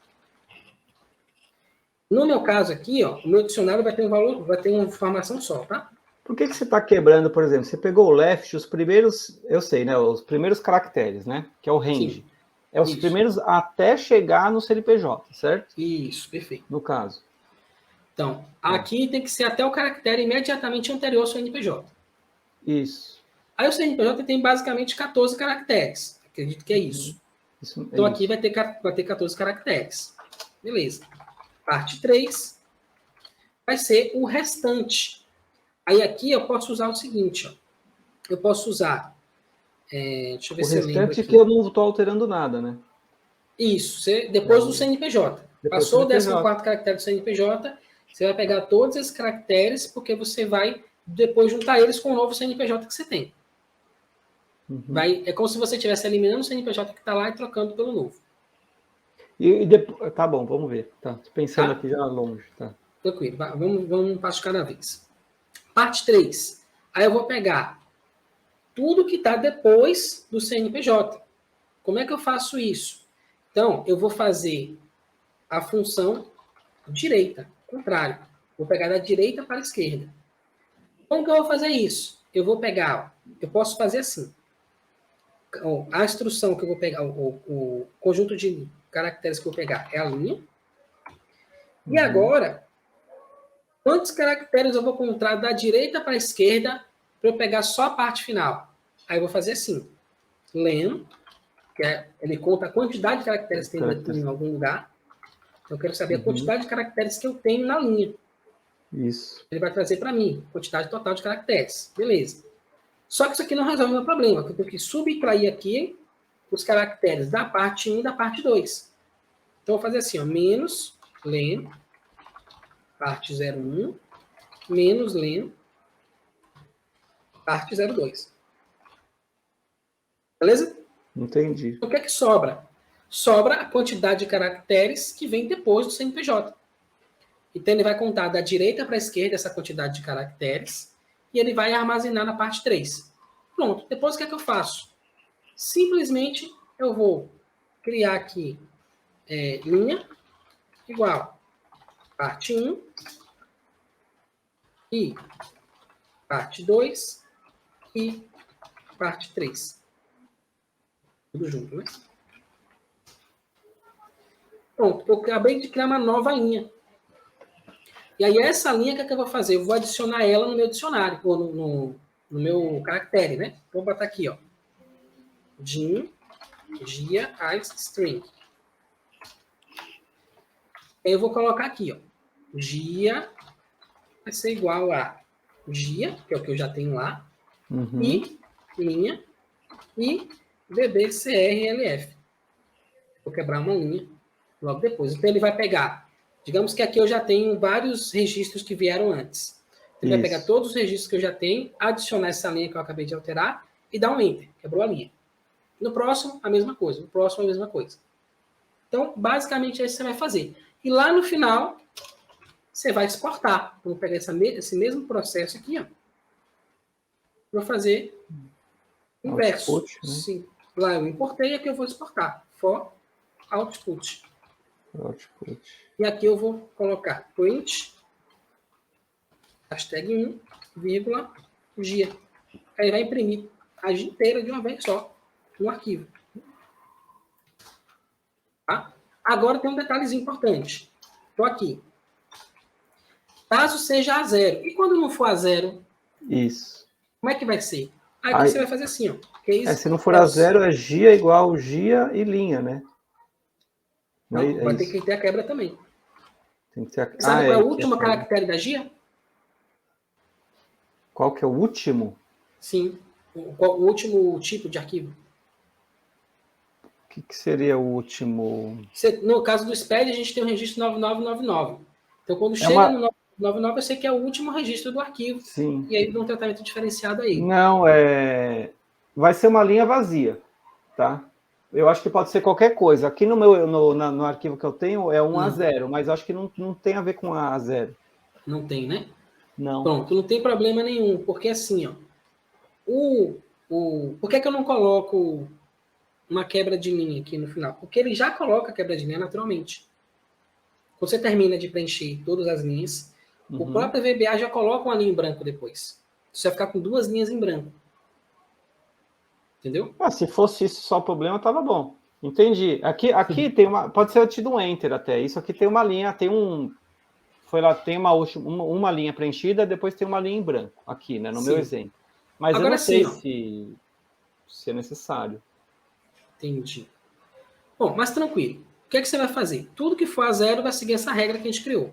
No meu caso aqui, ó, o meu dicionário vai ter um valor, vai ter uma informação só, tá? Por que você está quebrando, por exemplo? Você pegou o left, os primeiros, eu sei, né? Os primeiros caracteres, né? Que é o range. Sim, É os isso. primeiros até chegar no CNPJ, certo? Isso, perfeito. No caso. Então, aqui tem que ser até o caractere imediatamente anterior ao CNPJ. Isso. Aí o CNPJ tem basicamente 14 caracteres. Acredito que é isso. Então aqui vai ter 14 caracteres. Beleza. Parte 3 vai ser o restante. Aí aqui eu posso usar o seguinte, ó. Eu posso usar, deixa eu ver O se eu lembro restante aqui. que eu não estou alterando nada, né? Isso, depois do CNPJ. Depois Passou o do CNPJ. 14º caractere do CNPJ, você vai pegar todos esses caracteres, porque você vai depois juntar eles com o novo CNPJ que você tem. É como se você estivesse eliminando o CNPJ que está lá e trocando pelo novo. E depois, tá bom, vamos ver. Tá, pensando aqui já longe. Tá. Tranquilo, vamos um passo de cada vez. Parte 3. Aí eu vou pegar tudo que está depois do CNPJ. Como é que eu faço isso? Então, eu vou fazer a função direita, contrário. Vou pegar da direita para a esquerda. Como que eu vou fazer isso? Eu vou pegar, eu posso fazer assim. A instrução que eu vou pegar, o conjunto de caracteres que eu vou pegar é a linha. E agora, quantos caracteres eu vou contar da direita para a esquerda para eu pegar só a parte final? Aí eu vou fazer assim. Len, ele conta a quantidade de caracteres que tem em algum lugar. Eu quero saber a quantidade de caracteres que eu tenho na linha. Isso. Ele vai trazer para mim quantidade total de caracteres. Beleza. Só que isso aqui não resolve o meu problema, porque eu tenho que subtrair aqui os caracteres da parte 1 e da parte 2. Então, eu vou fazer assim, ó, menos len, parte 01, menos len, parte 02. Beleza? Entendi. Então, o que é que sobra? Sobra a quantidade de caracteres que vem depois do CNPJ. Então, ele vai contar da direita para a esquerda essa quantidade de caracteres e ele vai armazenar na parte 3. Pronto. Depois, o que é que eu faço? Simplesmente, eu vou criar aqui linha igual parte 1 e parte 2 e parte 3. Tudo junto, né? Pronto, eu acabei de criar uma nova linha. E aí, essa linha, o que eu vou fazer? Eu vou adicionar ela no meu dicionário, ou no meu caractere, né? Vou botar aqui, ó. Din, gia, ice, string. Aí eu vou colocar aqui, ó. Gia vai ser igual a gia, que é o que eu já tenho lá, e linha, e bbcrlf. Vou quebrar uma linha logo depois. Então, ele vai pegar, digamos que aqui eu já tenho vários registros que vieram antes. Ele vai pegar todos os registros que eu já tenho, adicionar essa linha que eu acabei de alterar e dar um enter. Quebrou a linha. No próximo, a mesma coisa. No próximo, a mesma coisa. Então, basicamente, é isso que você vai fazer. E lá no final, você vai exportar. Vou pegar esse mesmo processo aqui, ó. Vou fazer inverso. Output, né? Sim. Lá eu importei, aqui eu vou exportar. For output. E aqui eu vou colocar print hashtag 1, vírgula, gia. Aí vai imprimir a gia inteira de uma vez só no arquivo. Tá? Agora tem um detalhezinho importante. Estou aqui. Caso seja a 0. E quando não for a 0? Isso. Como é que vai ser? Aqui você vai fazer assim, ó. Se não for a 0, é gia igual gia e linha, né? Não, vai ter que ter a quebra também. Tem que ter Sabe qual é o último caractere da gia? Qual que é o último? Sim. O último tipo de arquivo. O que seria o último? No caso do SPED, a gente tem o registro 9999. Então, quando chega no 999, eu sei que é o último registro do arquivo. Sim. E aí dá um tratamento diferenciado aí. Não, vai ser uma linha vazia, tá? Eu acho que pode ser qualquer coisa. Aqui no arquivo que eu tenho é 1 a 0, mas eu acho que não tem a ver com A a 0. Não tem, né? Não. Pronto, não tem problema nenhum, porque assim, ó, por que eu não coloco uma quebra de linha aqui no final? Porque ele já coloca a quebra de linha naturalmente. Quando você termina de preencher todas as linhas, o próprio VBA já coloca uma linha em branco depois. Você vai ficar com 2 linhas em branco. Entendeu? Se fosse isso só o problema, tava bom. Entendi. Aqui tem uma. Pode ser tido um enter até. Isso aqui tem uma linha, tem um. Foi lá, tem uma linha preenchida, depois tem uma linha em branco, aqui, né? No meu exemplo. Mas agora, eu não sei se é necessário. Entendi. Bom, mas tranquilo. O que é que você vai fazer? Tudo que for a 0 vai seguir essa regra que a gente criou.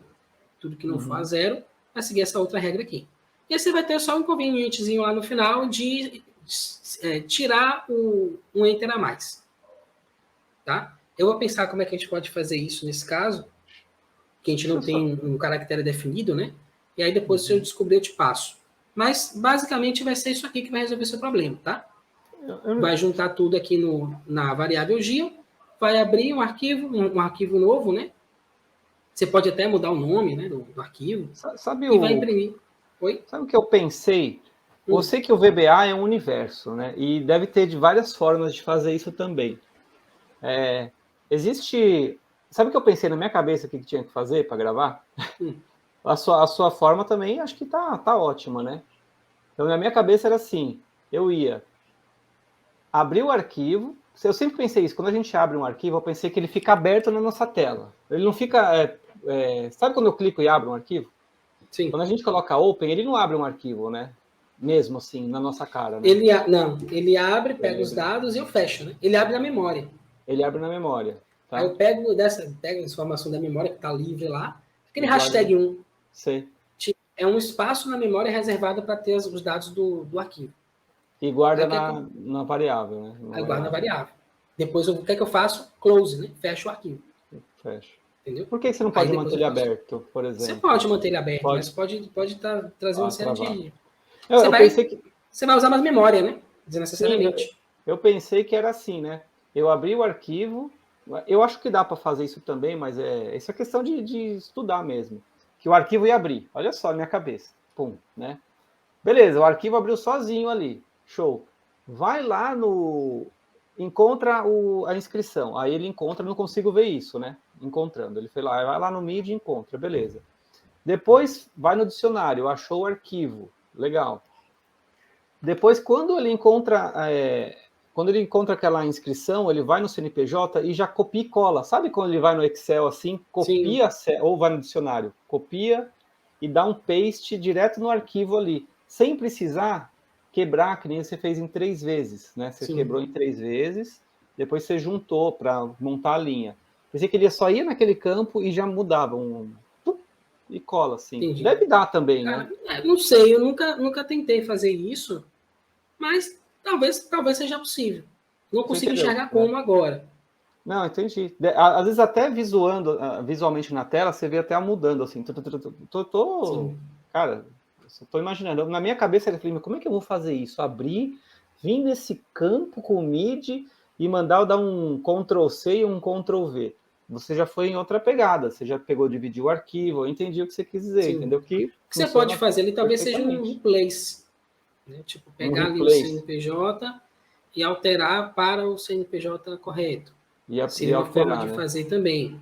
Tudo que não for a 0 vai seguir essa outra regra aqui. E aí você vai ter só um inconvenientezinho lá no final de tirar um enter a mais. Tá? Eu vou pensar como é que a gente pode fazer isso nesse caso, que a gente não tem um caractere definido, né? E aí depois, se eu descobrir, eu te passo. Mas, basicamente, vai ser isso aqui que vai resolver seu problema, tá? Vai juntar tudo aqui na variável geo, vai abrir um arquivo novo, né? Você pode até mudar o nome, né, do arquivo. E vai imprimir. Oi? Sabe o que eu pensei? Eu sei que o VBA é um universo, né? E deve ter de várias formas de fazer isso também. Existe... Sabe o que eu pensei na minha cabeça que tinha que fazer para gravar? A sua forma também acho que tá ótima, né? Então, na minha cabeça era assim, eu ia abrir o arquivo, eu sempre pensei isso, quando a gente abre um arquivo, eu pensei que ele fica aberto na nossa tela. Ele não fica... sabe quando eu clico e abro um arquivo? Sim. Quando a gente coloca open, ele não abre um arquivo, né? Mesmo assim, na nossa cara, né? Ele abre, pega os dados e eu fecho, né? Ele abre na memória. Ele abre na memória. Tá? Aí eu pego a informação da memória que está livre lá, aquele hashtag 1. Sei. É um espaço na memória reservado para ter os dados do arquivo. E guarda na variável, né? Aí guarda na variável. Depois, o que é que eu faço? Close, né? Fecho o arquivo. Fecho. Entendeu? Por que você não pode manter ele aberto, por exemplo? Você pode manter ele aberto, mas pode trazer uma série de... Você vai usar mais memória, né? Desnecessariamente. Sim, eu pensei que era assim, né? Eu abri o arquivo, eu acho que dá para fazer isso também, mas isso é questão de estudar mesmo. Que o arquivo ia abrir, olha só, minha cabeça. Pum, né? Beleza, o arquivo abriu sozinho ali, show. Vai lá encontra a inscrição, aí ele encontra, não consigo ver isso, né? Encontrando, ele foi lá, vai lá no MIDI e encontra, beleza. Depois vai no dicionário, achou o arquivo, legal. Depois, quando ele encontra aquela inscrição, ele vai no CNPJ e já copia e cola. Sabe quando ele vai no Excel assim, copia, ou vai no dicionário, copia e dá um paste direto no arquivo ali, sem precisar quebrar, que nem você fez em 3 vezes, né? Você quebrou em 3 vezes, depois você juntou para montar a linha. Pensei que ele só ia naquele campo e já mudava e cola, assim. Entendi. Deve dar também, né? Não sei, eu nunca tentei fazer isso, mas talvez seja possível. Não consigo enxergar como agora. Não, entendi. Às vezes até visualmente na tela, você vê até mudando, assim. Cara, eu tô imaginando. Na minha cabeça, eu falei, como é que eu vou fazer isso? Abrir, vir nesse campo com o MIDI e mandar eu dar um Ctrl+C e um Ctrl+V. Você já foi em outra pegada, você já pegou, dividiu o arquivo, eu entendi o que você quis dizer, entendeu? O que você pode fazer ali talvez seja um replace. Né? Tipo, pegar ali o CNPJ e alterar para o CNPJ correto. Seria uma forma de fazer também.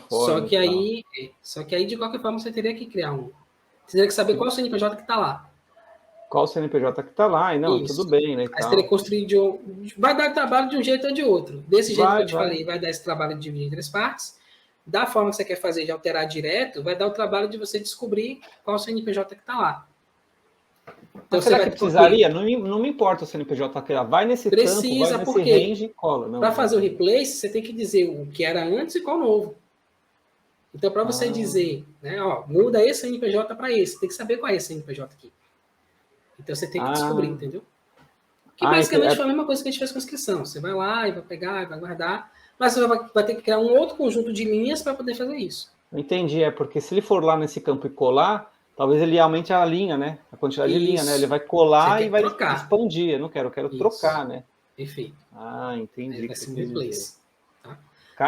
Só que aí, de qualquer forma, você teria que criar um. Você teria que saber qual é o CNPJ que está lá. Qual o CNPJ que está lá, e não, tudo bem, né? Aí você teria que construir vai dar trabalho de um jeito ou de outro. Desse jeito que eu te falei, vai dar esse trabalho de dividir em 3 partes. Da forma que você quer fazer de alterar direto, vai dar o trabalho de você descobrir qual o CNPJ que está lá. Então, será que precisaria? Não me importa o CNPJ que vai nesse campo, vai nesse range e cola. Para fazer o replace, você tem que dizer o que era antes e qual novo. Então, para você dizer, né, muda esse CNPJ para esse, tem que saber qual é esse CNPJ aqui. Então, você tem que descobrir, entendeu? Que basicamente foi a mesma coisa que a gente fez com a inscrição. Você vai lá e vai pegar, vai guardar, mas você vai ter que criar um outro conjunto de linhas para poder fazer isso. Entendi, porque se ele for lá nesse campo e colar, talvez ele aumente a linha, né? A quantidade de linha, né? Ele vai colar e vai expandir. Eu não quero, trocar, né? Perfeito. Entendi. Vai ser um replace. Tá?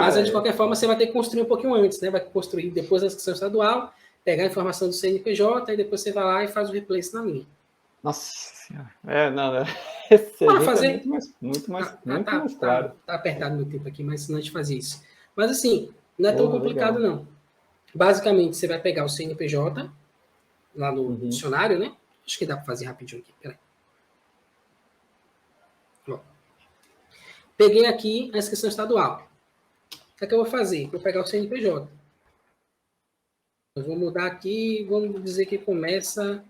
Mas, de qualquer forma, você vai ter que construir um pouquinho antes, né? Vai construir depois da inscrição estadual, pegar a informação do CNPJ, e depois você vai lá e faz o replace na linha. Nossa Senhora. Para fazer... muito mais claro. Tá apertado meu tempo aqui, mas senão a gente fazia isso. Mas, assim, não é tão complicado, não. Basicamente, você vai pegar o CNPJ, lá no dicionário, né? Acho que dá para fazer rapidinho aqui. Peraí. Ó. Peguei aqui a inscrição estadual. O que é que eu vou fazer? Vou pegar o CNPJ. Eu vou mudar aqui, vamos dizer que começa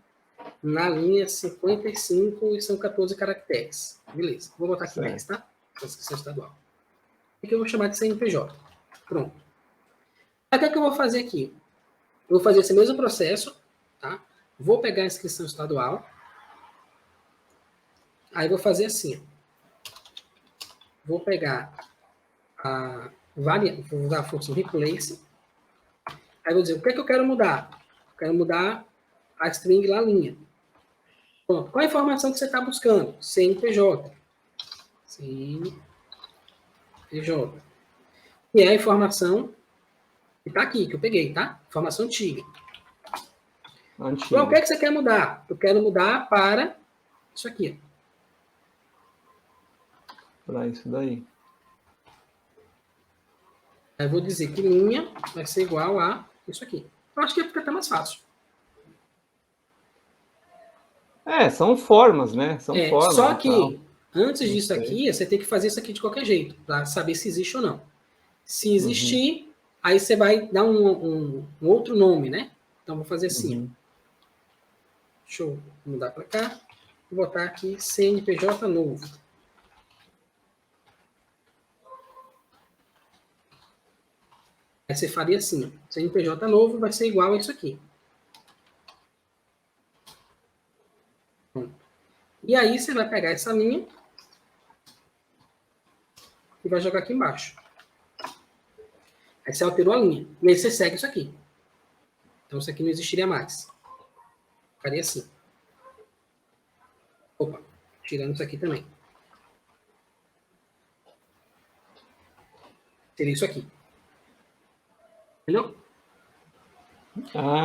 na linha 55 e são 14 caracteres. Beleza. Vou botar aqui 10, tá? A inscrição estadual. O que eu vou chamar de CNPJ? Pronto. O que é que eu vou fazer aqui? Eu vou fazer esse mesmo processo, tá? Vou pegar a inscrição estadual. Aí vou fazer assim, ó. Vou pegar vou usar a função replace. Aí vou dizer, o que é que eu quero mudar? Eu quero mudar a string lá, linha. Pronto. Qual a informação que você está buscando? CNPJ. CNPJ. E é a informação que está aqui, que eu peguei, tá? Informação antiga. Então, o que é que você quer mudar? Eu quero mudar para isso aqui. Para isso daí. Aí eu vou dizer que linha vai ser igual a isso aqui. Eu acho que fica até mais fácil. São formas, né? São formas. Só que, antes disso aqui, você tem que fazer isso aqui de qualquer jeito, para saber se existe ou não. Se existir, aí você vai dar um outro nome, né? Então, vou fazer assim. Deixa eu mudar para cá. Vou botar aqui CNPJ novo. Aí você faria assim, ó. CNPJ novo vai ser igual a isso aqui. Pronto. E aí você vai pegar essa linha e vai jogar aqui embaixo. Aí você alterou a linha. E aí você segue isso aqui. Então isso aqui não existiria mais. Ficaria assim. Opa, tirando isso aqui também. Seria isso aqui. Entendeu?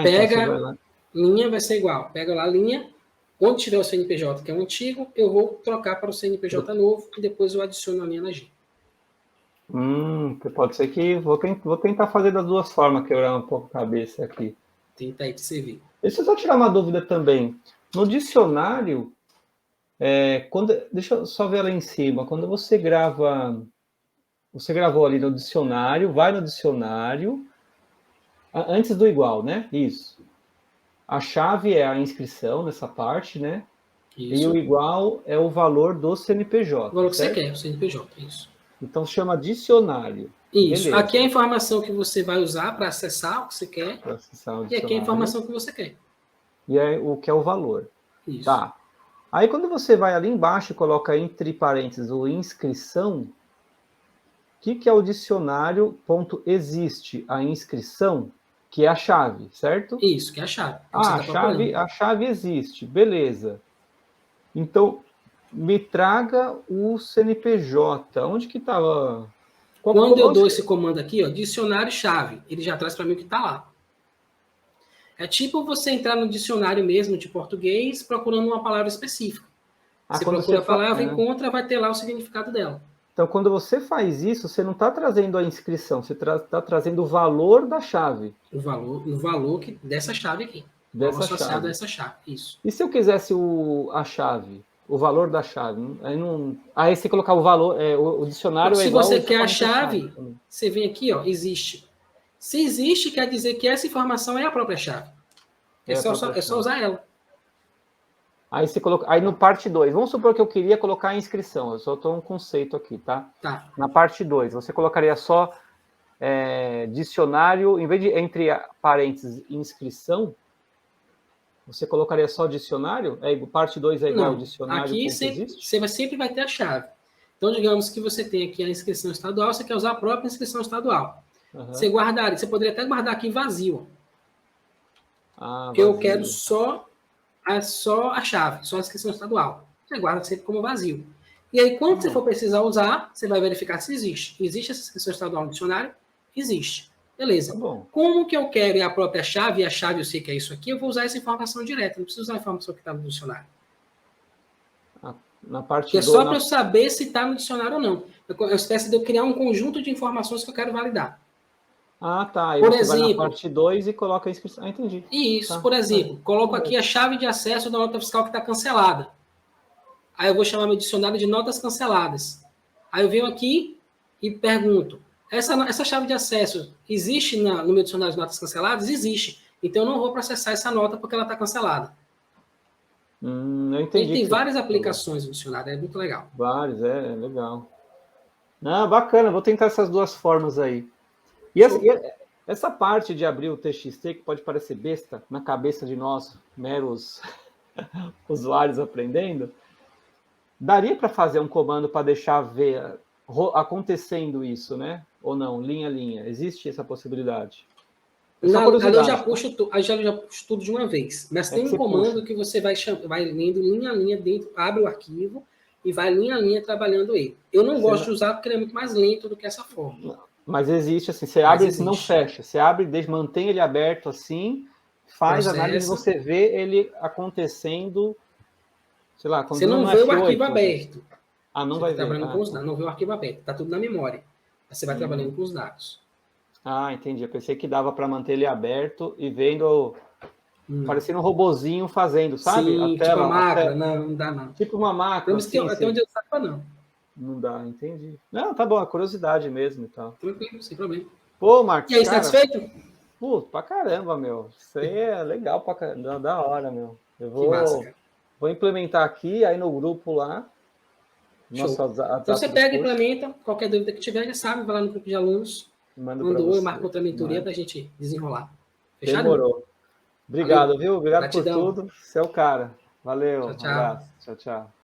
Pega, então linha vai ser igual. Pega lá a linha. Onde tiver o CNPJ, que é o antigo, eu vou trocar para o CNPJ novo e depois eu adiciono a linha na G. Pode ser que vou tentar fazer das duas formas, quebrar um pouco a cabeça aqui. Tenta aí para você ver. Deixa eu só tirar uma dúvida também. No dicionário, deixa eu só ver lá em cima. Quando você gravou ali no dicionário, vai no dicionário, antes do igual, né? Isso. A chave é a inscrição nessa parte, né? Isso. E o igual é o valor do CNPJ. O valor que você quer, o CNPJ, isso. Então chama dicionário. Isso. Beleza. Aqui é a informação que você vai usar para acessar o que você quer. Para acessar o dicionário. E aqui é a informação que você quer. E é o que é o valor. Isso. Tá. Aí quando você vai ali embaixo e coloca entre parênteses o inscrição, o que é o dicionário ponto existe a inscrição? Que é a chave, certo? Isso, que é a chave. A chave existe, beleza. Então, me traga o CNPJ. Onde que estava? Quando eu dou esse comando aqui, ó, dicionário-chave, ele já traz para mim o que está lá. É tipo você entrar no dicionário mesmo de português procurando uma palavra específica. Você procura a palavra, encontra, vai ter lá o significado dela. Então, quando você faz isso, você não está trazendo a inscrição, você está trazendo o valor da chave. O valor dessa chave aqui. Dessa associado a essa chave, isso. E se eu quisesse a chave, o valor da chave? Aí você colocar o valor, o dicionário se igual... Se você quer a chave, você vem aqui, ó, existe. Se existe, quer dizer que essa informação é a própria chave. É só usar ela. Aí você coloca. Aí no parte 2, vamos supor que eu queria colocar a inscrição, eu só estou um conceito aqui, tá? Tá. Na parte 2, você colocaria só dicionário, em vez de entre parênteses inscrição, você colocaria só dicionário? Parte 2 é igual ao dicionário? Aqui você sempre vai ter a chave. Então, digamos que você tem aqui a inscrição estadual, você quer usar a própria inscrição estadual. Você poderia até guardar aqui vazio. Porque eu quero só a chave, só a inscrição estadual. Você guarda sempre como vazio. E aí, quando você for precisar usar, você vai verificar se existe. Existe essa inscrição estadual no dicionário? Existe. Beleza. Como que eu quero a própria chave, e a chave eu sei que é isso aqui, eu vou usar essa informação direta. Não preciso usar a informação que está no dicionário. Na parte é só para eu saber se está no dicionário ou não. É uma espécie de eu criar um conjunto de informações que eu quero validar. Ah, tá. Aí Por você vai na exemplo, parte 2 e coloca a inscrição. Ah, entendi. isso, Tá. por exemplo, coloco aqui a chave de acesso da nota fiscal que está cancelada. Aí eu vou chamar meu dicionário de notas canceladas. Aí eu venho aqui e pergunto, essa chave de acesso existe no meu dicionário de notas canceladas? Existe. Então eu não vou processar essa nota porque ela está cancelada. Eu Ele entendi o tem que você várias falou. aplicações no dicionário, é muito legal. Vários, é legal. Ah, bacana, vou tentar essas duas formas aí. Show. Essa parte de abrir o TXT, que pode parecer besta na cabeça de nós, meros usuários aprendendo, daria para fazer um comando para deixar ver acontecendo isso, né? Ou não, linha a linha. Existe essa possibilidade? É só Ali eu já curiosidade, tá? puxo, já puxo tudo de uma vez. Mas É tem que um você puxa. comando que você vai lendo linha a linha dentro, abre o arquivo e vai linha a linha trabalhando ele. Eu não Você gosto de não- usar porque ele é muito mais lento do que essa forma. Mas existe assim, você Mas abre e não existe. fecha. Você abre, mantém ele aberto assim, faz análise e Processa. você vê ele acontecendo, sei lá, Você quando não no vê o arquivo F8 às vezes. aberto. Ah, não Você vai está ver. trabalhando Ah, com os tá. dados, não vê o arquivo aberto. Está tudo na memória. Aí você vai trabalhando com os dados. Ah, entendi. Eu pensei que dava para manter ele aberto e vendo, Não. parecendo um robozinho fazendo, sabe? A Sim, tipo a tela, máquina. Não, não dá não. tipo uma Pelo máquina, menos assim, até você... onde eu saiba, não. Não dá, entendi. Não, tá bom, é curiosidade mesmo e tal. Tranquilo, sem problema. Pô, E Marcos, aí, cara, satisfeito? pô, pra caramba, meu. Isso aí é legal pra caramba, da hora, meu. Eu Que massa, vou, cara. vou implementar aqui, aí no grupo lá, nosso Show. Então você WhatsApp do pega e curso, implementa. Qualquer dúvida que tiver, já sabe, vai lá no grupo de alunos. mando pra Mandou, eu marco você. outra mentoria Mano, para a gente desenrolar. Fechado, irmão? demorou. Valeu. Obrigado, viu? Obrigado por Gratidão. tudo. Você é o cara. Valeu, Tchau, um tchau. abraço. Tchau, tchau.